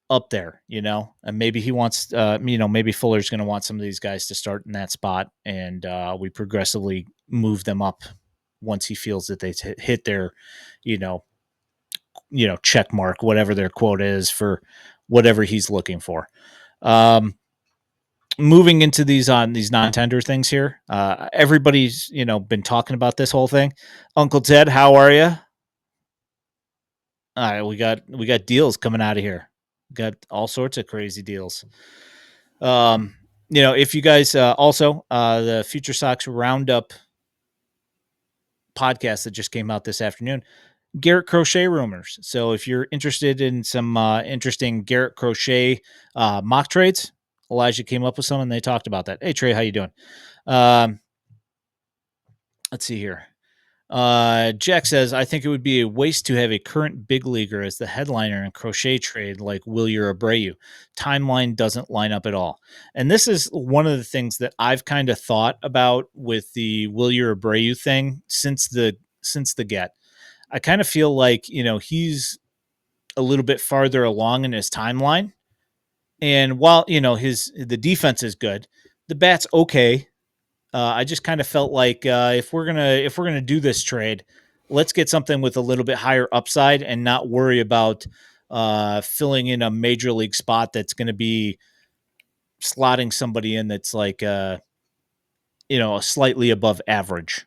Speaker 1: up there, and maybe he wants, maybe Fuller's going to want some of these guys to start in that spot, and we progressively move them up once he feels that they hit their, check mark, whatever their quote is for whatever he's looking for. Moving into these non-tender things here, everybody's been talking about this whole thing. Uncle Ted, how are you? All right, we got deals coming out of here. Got all sorts of crazy deals. If you guys also the FutureSox Roundup podcast that just came out this afternoon, Garrett Crochet rumors. So if you're interested in some interesting Garrett Crochet mock trades, Elijah came up with some and they talked about that. Hey Trey, how you doing? Let's see here. Jack says, I think it would be a waste to have a current big leaguer as the headliner in Crochet trade like Wilyer Abreu. Timeline doesn't line up at all. And this is one of the things that I've kind of thought about with the Wilyer Abreu thing since the get. I kind of feel like, he's a little bit farther along in his timeline. And while, the defense is good, the bat's okay. I just kind of felt like if we're gonna do this trade, let's get something with a little bit higher upside and not worry about filling in a major league spot that's going to be slotting somebody in that's like slightly above average.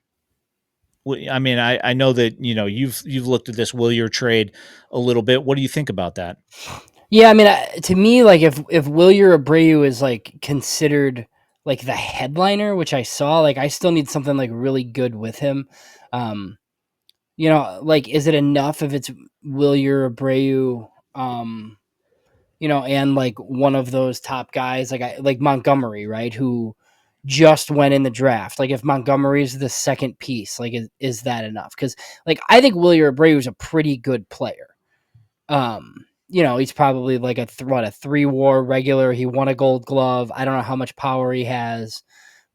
Speaker 1: I mean, I know that you've looked at this Wilyer trade a little bit. What do you think about that?
Speaker 2: Yeah, I mean, to me, like if Wilyer Abreu is like considered like the headliner, which I saw, like I still need something like really good with him. Like is it enough if it's Wilyer Abreu, and like one of those top guys, like Montgomery, right, who just went in the draft. Like if Montgomery's the second piece, like is that enough? Because like I think Wilyer Abreu is a pretty good player. He's probably like a 3-WAR regular. He won a Gold Glove. I don't know how much power he has,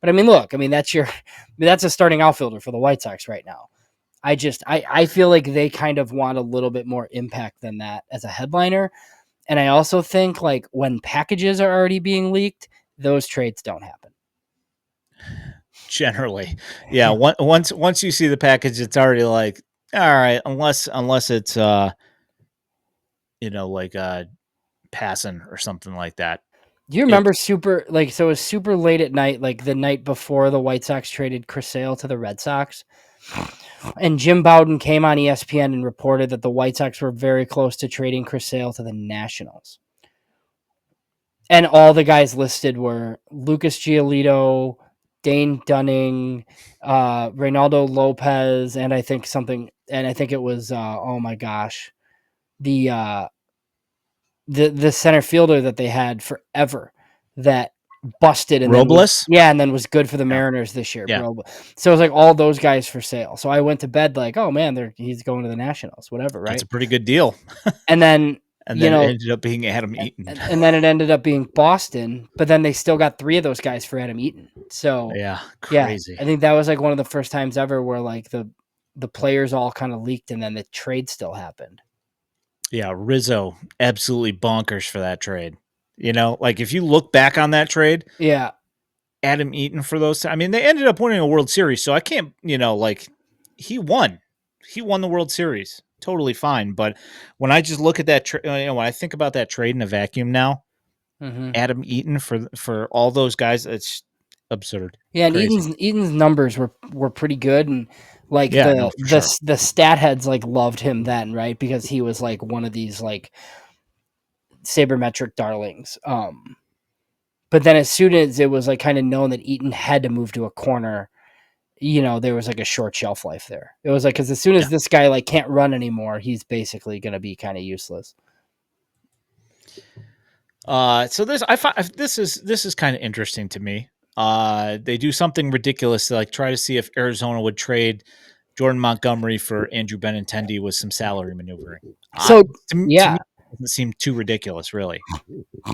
Speaker 2: but I mean, look, I mean that's a starting outfielder for the White Sox right now. I feel like they kind of want a little bit more impact than that as a headliner, and I also think like when packages are already being leaked, those trades don't happen.
Speaker 1: Generally, yeah. Once you see the package, it's already like, all right, unless it's like passing or something like that.
Speaker 2: Do you remember it was super late at night, like the night before the White Sox traded Chris Sale to the Red Sox? And Jim Bowden came on ESPN and reported that the White Sox were very close to trading Chris Sale to the Nationals. And all the guys listed were Lucas Giolito, Dane Dunning, Reynaldo Lopez, and I think it was oh my gosh, the center fielder that they had forever that busted and
Speaker 1: Robles,
Speaker 2: and then was good for the Mariners this year.
Speaker 1: Yeah.
Speaker 2: So it was like all those guys for sale. So I went to bed like, oh man, he's going to the Nationals, whatever, right?
Speaker 1: That's a pretty good deal.
Speaker 2: And then
Speaker 1: And
Speaker 2: you
Speaker 1: then it
Speaker 2: know,
Speaker 1: ended up being Adam Eaton.
Speaker 2: and then it ended up being Boston, but then they still got 3 of those guys for Adam Eaton. So,
Speaker 1: Yeah,
Speaker 2: yeah,
Speaker 1: crazy.
Speaker 2: I think that was like one of the first times ever where like the players all kind of leaked and then the trade still happened.
Speaker 1: Yeah, Rizzo absolutely bonkers for that trade. Like if you look back on that trade,
Speaker 2: Yeah.
Speaker 1: Adam Eaton for those. I mean, they ended up winning a World Series, so I can't, like he won. He won the World Series. Totally fine. But when I just look at that, when I think about that trade in a vacuum now,
Speaker 2: Mm-hmm.
Speaker 1: Adam Eaton for all those guys, it's absurd,
Speaker 2: Yeah, and
Speaker 1: crazy.
Speaker 2: Eaton's numbers were pretty good, and like
Speaker 1: Yeah, no, for sure.
Speaker 2: the stat heads like loved him then, right? Because he was like one of these like sabermetric darlings. But then as soon as it was like kind of known that Eaton had to move to a corner, there was like a short shelf life there. It was like because as soon
Speaker 1: Yeah.
Speaker 2: as this guy like can't run anymore, he's basically gonna be kind of useless.
Speaker 1: So this I find this is kind of interesting to me. They do something ridiculous to like try to see if Arizona would trade Jordan Montgomery for Andrew Benintendi with some salary maneuvering.
Speaker 2: So
Speaker 1: To me,
Speaker 2: yeah,
Speaker 1: it doesn't seem too ridiculous, really.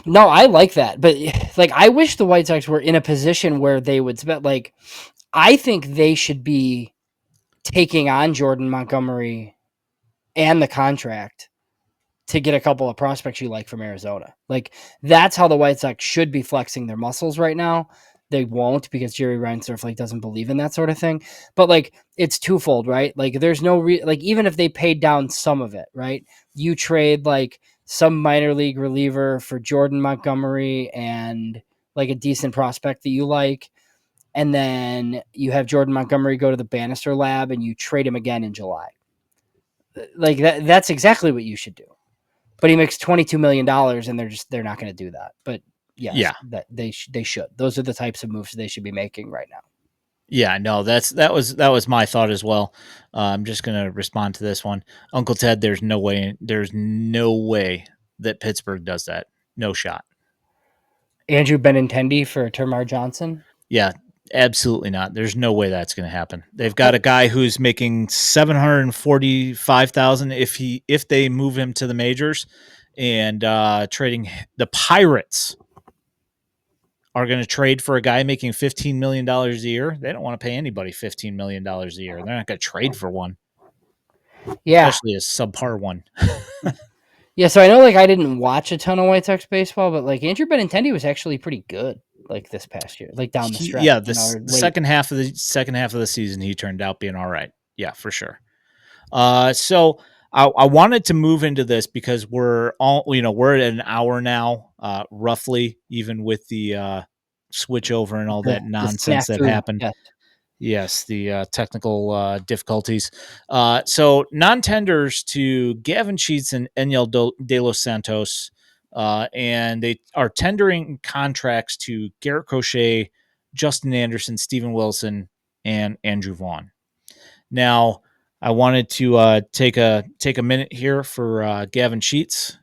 Speaker 2: no, I like that, but like I wish the White Sox were in a position where they would spend like I think they should be taking on Jordan Montgomery and the contract to get a couple of prospects you like from Arizona. Like that's how the White Sox should be flexing their muscles right now. They won't because Jerry Reinsdorf like doesn't believe in that sort of thing. But like it's twofold, right? Like there's no like even if they paid down some of it, right? You trade like some minor league reliever for Jordan Montgomery and like a decent prospect that you like, and then you have Jordan Montgomery go to the Bannister lab and you trade him again in July. Like that's exactly what you should do. But he makes $22 million and they're not going to do that. But yes,
Speaker 1: Yeah,
Speaker 2: that they should. Those are the types of moves they should be making right now.
Speaker 1: yeah, no, that was my thought as well. I'm just gonna respond to this one, Uncle Ted. There's no way that Pittsburgh does that. No shot.
Speaker 2: Andrew Benintendi for Termar Johnson.
Speaker 1: Yeah, absolutely not. There's no way that's going to happen. They've got
Speaker 2: But
Speaker 1: a guy who's making 745,000 if they move him to the majors, and trading the Pirates are going to trade for a guy making $15 million a year. They don't want to pay anybody $15 million a year. They're not going to trade for one,
Speaker 2: yeah,
Speaker 1: especially a subpar one.
Speaker 2: yeah. So I know like I didn't watch a ton of White Sox baseball, but like Andrew Benintendi was actually pretty good like this past year, like down the stretch,
Speaker 1: Yeah,
Speaker 2: or
Speaker 1: the
Speaker 2: late.
Speaker 1: second half of the season, he turned out being all right. Yeah, for sure. So I wanted to move into this because we're at an hour now, roughly, even with the switch over and all
Speaker 2: The
Speaker 1: that
Speaker 2: the
Speaker 1: nonsense that
Speaker 2: snafu.
Speaker 1: happened.
Speaker 2: Yes.
Speaker 1: Yes, the technical difficulties. So non-tenders to Gavin Sheets and De Los Santos, and they are tendering contracts to Garrett Crochet, Justin Anderson, Steven Wilson, and Andrew Vaughn. Now, I wanted to take a minute here for Gavin Sheets,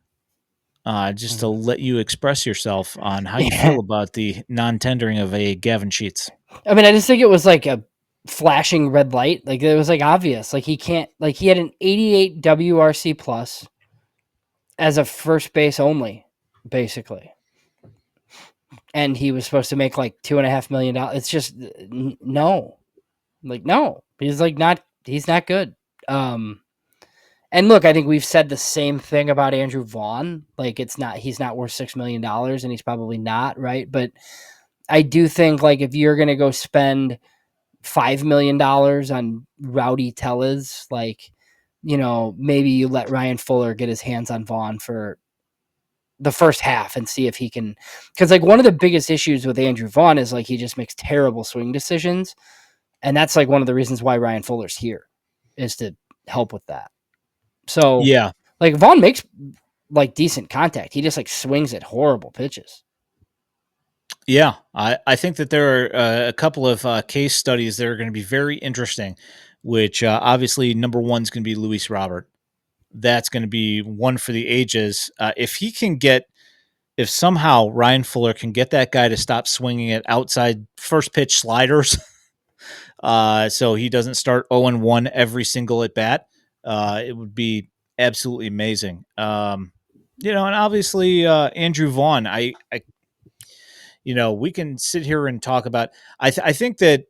Speaker 1: just to
Speaker 2: Mhm.
Speaker 1: let you express yourself on how you
Speaker 2: Yeah.
Speaker 1: feel about the non-tendering of a Gavin Sheets.
Speaker 2: I mean, I just think it was like a flashing red light. Like it was like obvious. Like he can't. Like he had an 88 WRC plus as a first base only, basically, and he was supposed to make like $2.5 million. It's just no, like no. He's like not. He's not good. Um, and look, I think we've said the same thing about Andrew Vaughn. Like it's not. He's not worth $6 million, and he's probably not right. But I do think like if you're gonna go spend $5 million on Rowdy Tellez, like, maybe you let Ryan Fuller get his hands on Vaughn for the first half and see if he can. Because, like, one of the biggest issues with Andrew Vaughn is, like, he just makes terrible swing decisions. And that's, like, one of the reasons why Ryan Fuller's here is to help with that. So,
Speaker 1: Yeah,
Speaker 2: like, Vaughn makes, like, decent contact. He just, like, swings at horrible pitches.
Speaker 1: yeah. I think that there are a couple of case studies that are going to be very interesting. Which obviously number one is going to be Luis Robert. That's going to be one for the ages. If somehow Ryan Fuller can get that guy to stop swinging at outside first pitch sliders, so he doesn't start 0-1 every single at bat, it would be absolutely amazing. And obviously Andrew Vaughn. We can sit here and talk about. I think that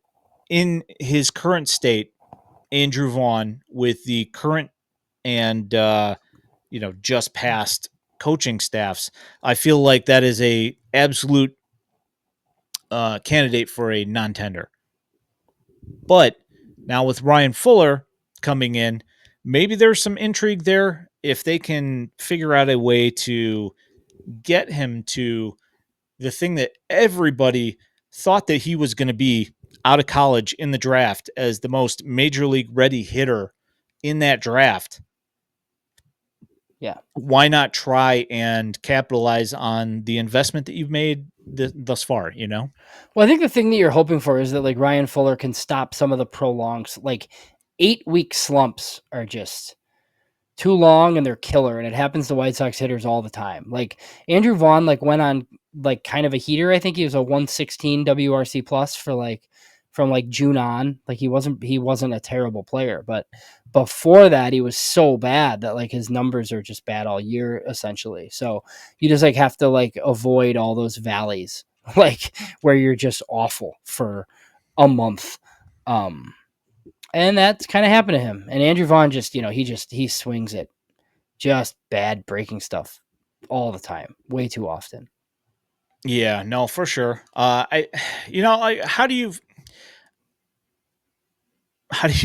Speaker 1: in his current state, Andrew Vaughn, with the current and just past coaching staffs, I feel like that is a absolute candidate for a non-tender. But now with Ryan Fuller coming in, maybe there's some intrigue there if they can figure out a way to get him to the thing that everybody thought that he was going to be out of college in the draft as the most major league ready hitter in that draft.
Speaker 2: Yeah.
Speaker 1: Why not try and capitalize on the investment that you've made thus far,
Speaker 2: Well, I think the thing that you're hoping for is that like Ryan Fuller can stop some of the prolonged, like 8-week slumps are just too long and they're killer. And it happens to White Sox hitters all the time. Like Andrew Vaughn, like went on like kind of a heater. I think he was a 116 WRC plus for like from like June on. Like he wasn't a terrible player, but before that he was so bad that like his numbers are just bad all year essentially. So you just like have to like avoid all those valleys, like where you're just awful for a month. And that's kind of happened to him. And Andrew Vaughn just, he swings it. Just bad breaking stuff all the time, way too often.
Speaker 1: Yeah, no, for sure. How do you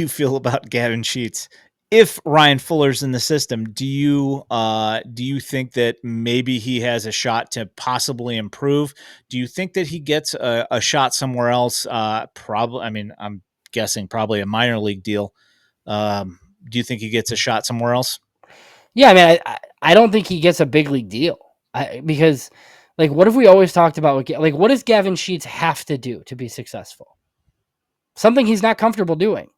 Speaker 1: feel about Gavin Sheets? If Ryan Fuller's in the system, do you think that maybe he has a shot to possibly improve? Do you think that he gets a shot somewhere else? Probably. I mean, I'm guessing probably a minor league deal. Do you think he gets a shot somewhere else?
Speaker 2: Yeah, I mean, I don't think he gets a big league deal because, like, what have we always talked about? Like, what does Gavin Sheets have to do to be successful? Something he's not comfortable doing.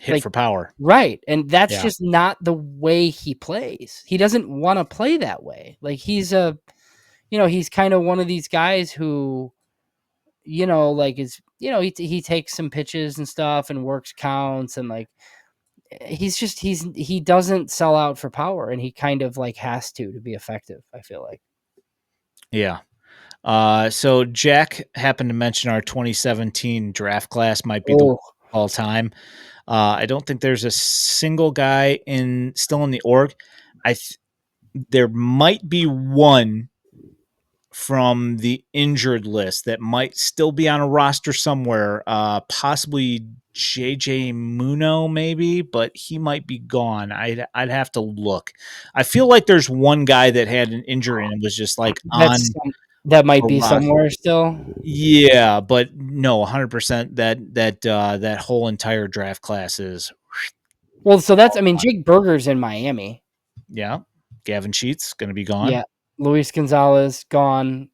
Speaker 1: Hit
Speaker 2: Like,
Speaker 1: for power.
Speaker 2: right. And that's
Speaker 1: Yeah.
Speaker 2: just not the way he plays. He doesn't want to play that way. Like, he's kind of one of these guys who, like he takes some pitches and stuff and works counts and like he doesn't sell out for power and he kind of like has to be effective, I feel like.
Speaker 1: Yeah. So Jack happened to mention our 2017 draft class might be the
Speaker 2: Oh,
Speaker 1: all time. I don't think there's a single guy still in the org. There might be one from the injured list that might still be on a roster somewhere. Possibly JJ Muno, maybe, but he might be gone. I'd have to look. I feel like there's one guy that had an injury and was just like on
Speaker 2: that might
Speaker 1: a
Speaker 2: be
Speaker 1: roster.
Speaker 2: somewhere still.
Speaker 1: Yeah, but no, 100% that whole entire draft class is
Speaker 2: Well, so that's, I mean, Jake Berger's in Miami.
Speaker 1: yeah. Gavin Sheets going to be gone.
Speaker 2: Yeah. Luis Gonzalez gone.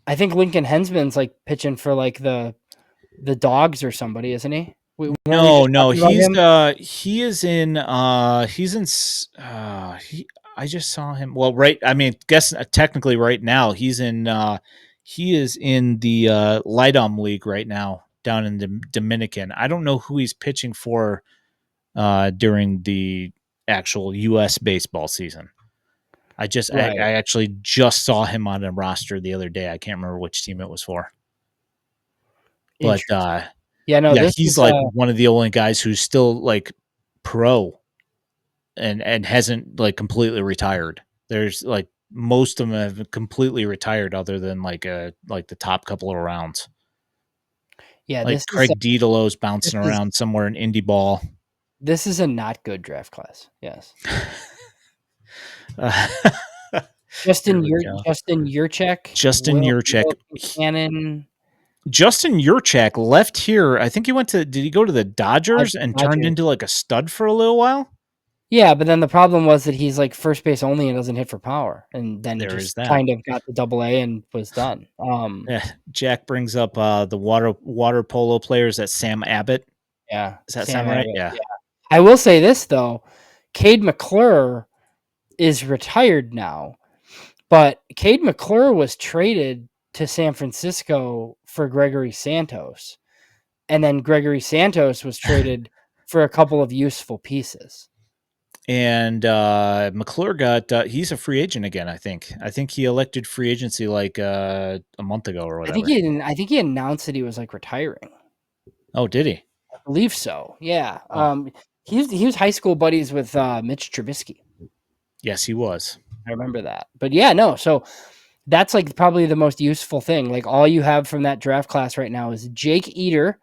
Speaker 2: I think Lincoln Hensman's like pitching for like the Dogs or somebody, isn't he? Weren't we
Speaker 1: No,
Speaker 2: just
Speaker 1: no,
Speaker 2: talking about him?
Speaker 1: he is in he I just saw him. Well, right, I mean, guess technically right now he is in the Lidom League right now down in the Dominican. I don't know who he's pitching for during the actual US baseball season. I
Speaker 2: Right.
Speaker 1: actually just saw him on a roster the other day. I can't remember which team it was for. But
Speaker 2: Interesting. Yeah, no,
Speaker 1: yeah,
Speaker 2: this
Speaker 1: he's
Speaker 2: is
Speaker 1: like one of the only guys who's still like pro and hasn't like completely retired. There's like most of them have completely retired other than like the top couple of rounds.
Speaker 2: yeah,
Speaker 1: Like Craig Diedelo's
Speaker 2: this
Speaker 1: bouncing
Speaker 2: is
Speaker 1: around somewhere in indie ball.
Speaker 2: this is a not good draft class. Yes.
Speaker 1: Uh, here we go.
Speaker 2: Justin Yurchek,
Speaker 1: Justin Yurchek.
Speaker 2: Will Cannon.
Speaker 1: Justin Yurchek left here. I think did he go to the Dodgers and turned
Speaker 2: Dodgers.
Speaker 1: into like a stud for a little while?
Speaker 2: Yeah, but then the problem was that he's like first base only and doesn't hit for power, and then he
Speaker 1: There is
Speaker 2: just
Speaker 1: that.
Speaker 2: kind of got the double A and was done.
Speaker 1: Yeah, Jack brings up the water polo players at Sam Abbott.
Speaker 2: Yeah,
Speaker 1: Does that
Speaker 2: Sam
Speaker 1: sound right?
Speaker 2: Abbott.
Speaker 1: Yeah.
Speaker 2: Yeah, I will say this though, Cade McClure is retired now, but Cade McClure was traded to San Francisco for Gregory Santos, and then Gregory Santos was traded for a couple of useful pieces.
Speaker 1: And McClure he's a free agent again. I think he elected free agency like a month ago or whatever.
Speaker 2: I think he announced that he was like retiring.
Speaker 1: Oh, did he?
Speaker 2: I believe so. Yeah.
Speaker 1: Oh,
Speaker 2: He was high school buddies with Mitch Trubisky.
Speaker 1: yes, he was.
Speaker 2: I remember that. But yeah, no. So that's like probably the most useful thing. Like all you have from that draft class right now is Jake Eater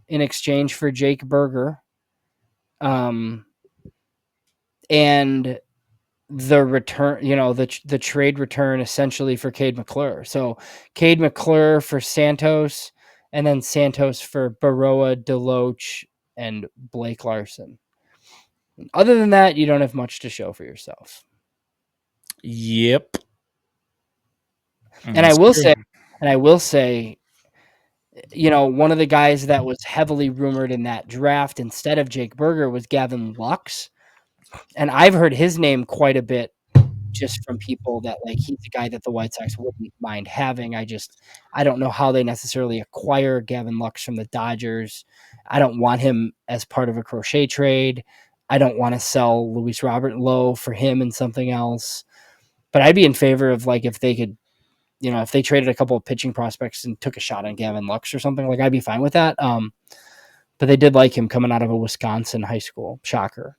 Speaker 2: in exchange for Jake Berger. And the return, the trade return essentially for Cade McClure. So Cade McClure for Santos, and then Santos for Baroa, Deloach, and Blake Larson. Other than that, you don't have much to show for yourself.
Speaker 1: Yep.
Speaker 2: And I
Speaker 1: That's
Speaker 2: will
Speaker 1: true.
Speaker 2: say, one of the guys that was heavily rumored in that draft instead of Jake Berger was Gavin Lux. And I've heard his name quite a bit just from people that like he's a guy that the White Sox wouldn't mind having. I don't know how they necessarily acquire Gavin Lux from the Dodgers. I don't want him as part of a crochet trade. I don't want to sell Luis Robert low for him and something else. But I'd be in favor of like if they could, if they traded a couple of pitching prospects and took a shot on Gavin Lux or something, like I'd be fine with that. But they did like him coming out of a Wisconsin high school. Shocker.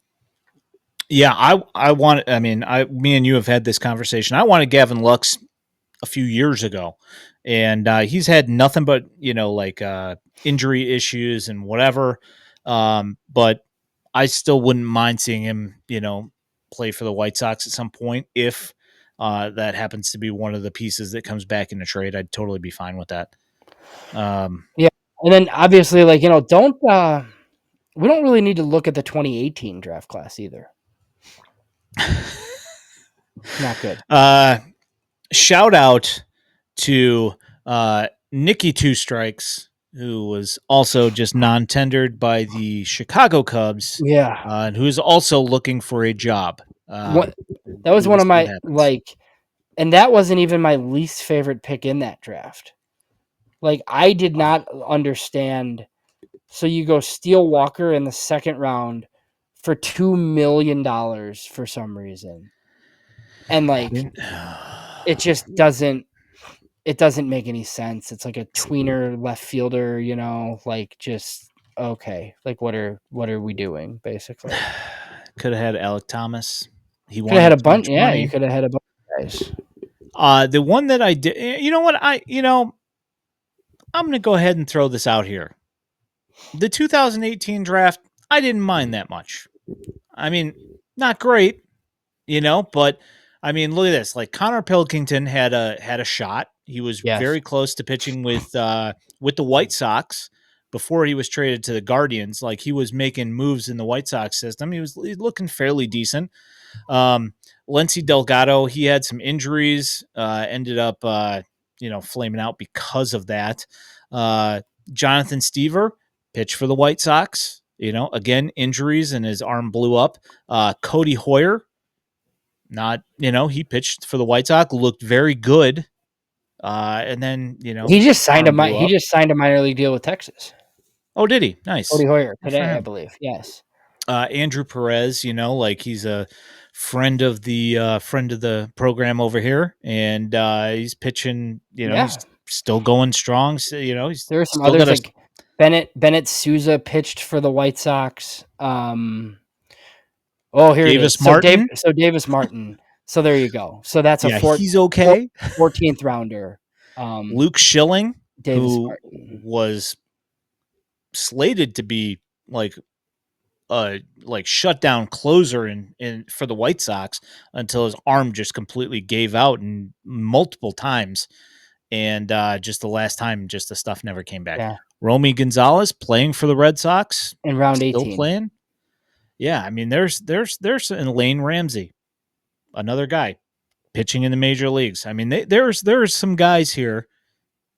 Speaker 1: Yeah, I want. I mean, me and you have had this conversation. I wanted Gavin Lux a few years ago, and he's had nothing but like injury issues and whatever. But I still wouldn't mind seeing him, play for the White Sox at some point if that happens to be one of the pieces that comes back in the trade. I'd totally be fine with that.
Speaker 2: Yeah. And then obviously, like, we don't really need to look at the 2018 draft class either. Not good.
Speaker 1: Shout out to Nicky Two Strikes, who was also just non-tendered by the Chicago Cubs,
Speaker 2: Yeah.
Speaker 1: and who's also looking for a job.
Speaker 2: What that was
Speaker 1: We
Speaker 2: one
Speaker 1: will
Speaker 2: of
Speaker 1: see what
Speaker 2: my
Speaker 1: happens.
Speaker 2: like, and that wasn't even my least favorite pick in that draft. Like, I did not understand. So you go Steele Walker in the second round for $2 million for some reason, and like it just doesn't. It doesn't make any sense. It's like a tweener left fielder, like just okay. Like what are we doing basically?
Speaker 1: Could have had Alec Thomas. He
Speaker 2: Could have had
Speaker 1: wanted
Speaker 2: a
Speaker 1: too
Speaker 2: bunch.
Speaker 1: much
Speaker 2: Yeah, you
Speaker 1: money.
Speaker 2: could have had a bunch of guys.
Speaker 1: The one that I did, you know what? I'm going to go ahead and throw this out here. The 2018 draft, I didn't mind that much. I mean, not great, but I mean, look at this. Like Connor Pilkington had a shot. He was
Speaker 2: Yes.
Speaker 1: very close to pitching with the White Sox before he was traded to the Guardians. Like he was making moves in the White Sox system. He's looking fairly decent. Lency Delgado, he had some injuries, ended up flaming out because of that. Jonathan Stever pitched for the White Sox. Again, injuries and his arm blew up. Cody Hoyer, not, he pitched for the White Sox, looked very good. And then, arm blew
Speaker 2: He
Speaker 1: up.
Speaker 2: just signed a minor league deal with Texas.
Speaker 1: Oh, did he? Nice.
Speaker 2: Cody Hoyer
Speaker 1: Good for
Speaker 2: today, I
Speaker 1: him.
Speaker 2: believe. Yes.
Speaker 1: Andrew Perez, like he's a friend of the program over here, and he's pitching.
Speaker 2: Yeah.
Speaker 1: He's still going strong. So, he's
Speaker 2: There are some
Speaker 1: still
Speaker 2: others
Speaker 1: got a
Speaker 2: like Bennett Souza pitched for the White Sox. Oh, here it is.
Speaker 1: Davis Martin.
Speaker 2: So Davis Martin. So there you go. So that's a
Speaker 1: Yeah, he's okay.
Speaker 2: 14th rounder.
Speaker 1: Luke Schilling,
Speaker 2: Davis
Speaker 1: who
Speaker 2: Martin.
Speaker 1: was slated to be like shutdown closer in for the White Sox until his arm just completely gave out and multiple times, and just the last time, just the stuff never came back.
Speaker 2: Yeah.
Speaker 1: Romy Gonzalez playing for the Red Sox,
Speaker 2: In round
Speaker 1: still
Speaker 2: 18.
Speaker 1: playing. Yeah, I mean, there's and Lane Ramsey, another guy pitching in the major leagues. I mean, there's some guys here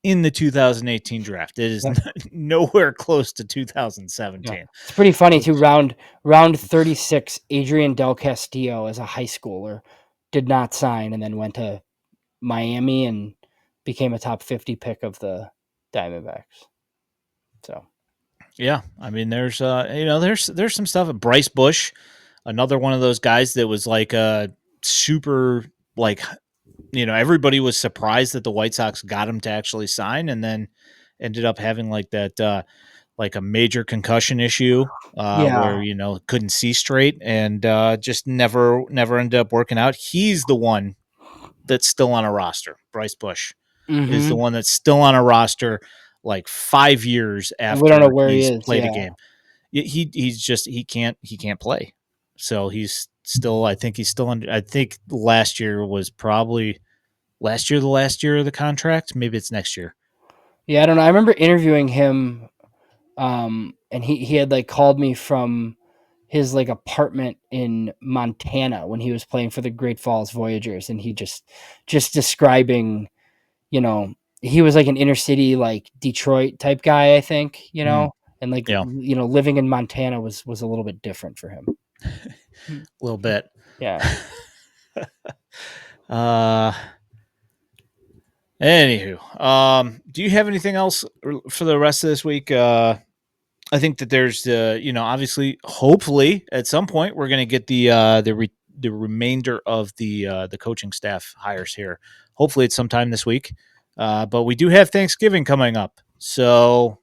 Speaker 1: in the 2018 draft. It is
Speaker 2: Yeah.
Speaker 1: nowhere close to
Speaker 2: Yeah.
Speaker 1: 2017.
Speaker 2: It's pretty funny too. Round 36, Adrian Del Castillo as a high schooler did not sign and then went to Miami and became a top 50 pick of the Diamondbacks. So
Speaker 1: Yeah, I mean, there's some stuff. Bryce Bush, another one of those guys that was like a super, like, everybody was surprised that the White Sox got him to actually sign, and then ended up having like that, like a major concussion issue, where
Speaker 2: Yeah.
Speaker 1: couldn't see straight, and just never ended up working out. He's the one that's still on a roster. Bryce Bush is the
Speaker 2: Mhm.
Speaker 1: one that's still on a roster, like 5 years
Speaker 2: And we don't know
Speaker 1: after
Speaker 2: where he
Speaker 1: he's
Speaker 2: is,
Speaker 1: played a
Speaker 2: yeah.
Speaker 1: game. He's just he can't play. So he's still, I think he's still under. I think last year was probably the last year of the contract. Maybe it's next year.
Speaker 2: Yeah, I don't know. I remember interviewing him, and he had, like, called me from his, like, apartment in Montana when he was playing for the Great Falls Voyagers, and he just describing, you know, he was like an inner city, like, Detroit type guy, I think,
Speaker 1: Mm,
Speaker 2: and, like,
Speaker 1: yeah,
Speaker 2: living in Montana was a little bit different for him. Mm,
Speaker 1: a little bit.
Speaker 2: yeah.
Speaker 1: uh Anywho, do you have anything else for the rest of this week? I think that there's obviously, hopefully, at some point we're going to get the remainder of the coaching staff hires here. Hopefully, it's sometime this week. But we do have Thanksgiving coming up, so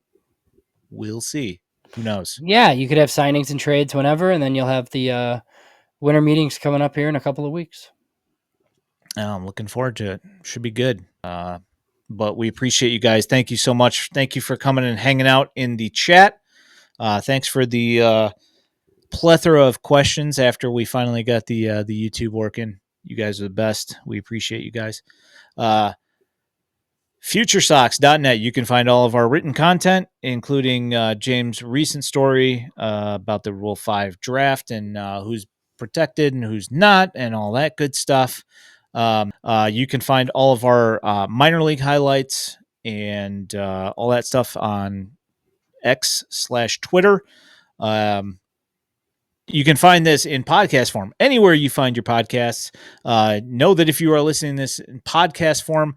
Speaker 1: we'll see. Who knows?
Speaker 2: Yeah, you could have signings and trades whenever, and then you'll have the, winter meetings coming up here in a couple of weeks.
Speaker 1: I'm looking forward to it. Should be good. But we appreciate you guys. Thank you so much. Thank you for coming and hanging out in the chat. Thanks for the plethora of questions after we finally got the YouTube working. You guys are the best. We appreciate you guys. FutureSox.net. You can find all of our written content, including James' recent story about the Rule 5 draft and who's protected and who's not, and all that good stuff. You can find all of our minor league highlights and all that stuff on X/Twitter. You can find this in podcast form anywhere you find your podcasts. Know that if you are listening to this in podcast form,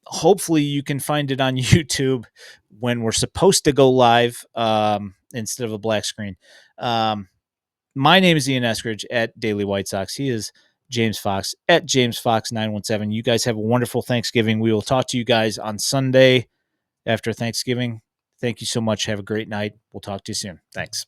Speaker 1: hopefully you can find it on YouTube when we're supposed to go live, instead of a black screen. My name is Ian Eskridge at Daily White Sox. He is James Fox at James Fox 917. You guys have a wonderful Thanksgiving. We will talk to you guys on Sunday after Thanksgiving. Thank you so much. Have a great night. We'll talk to you soon. Thanks.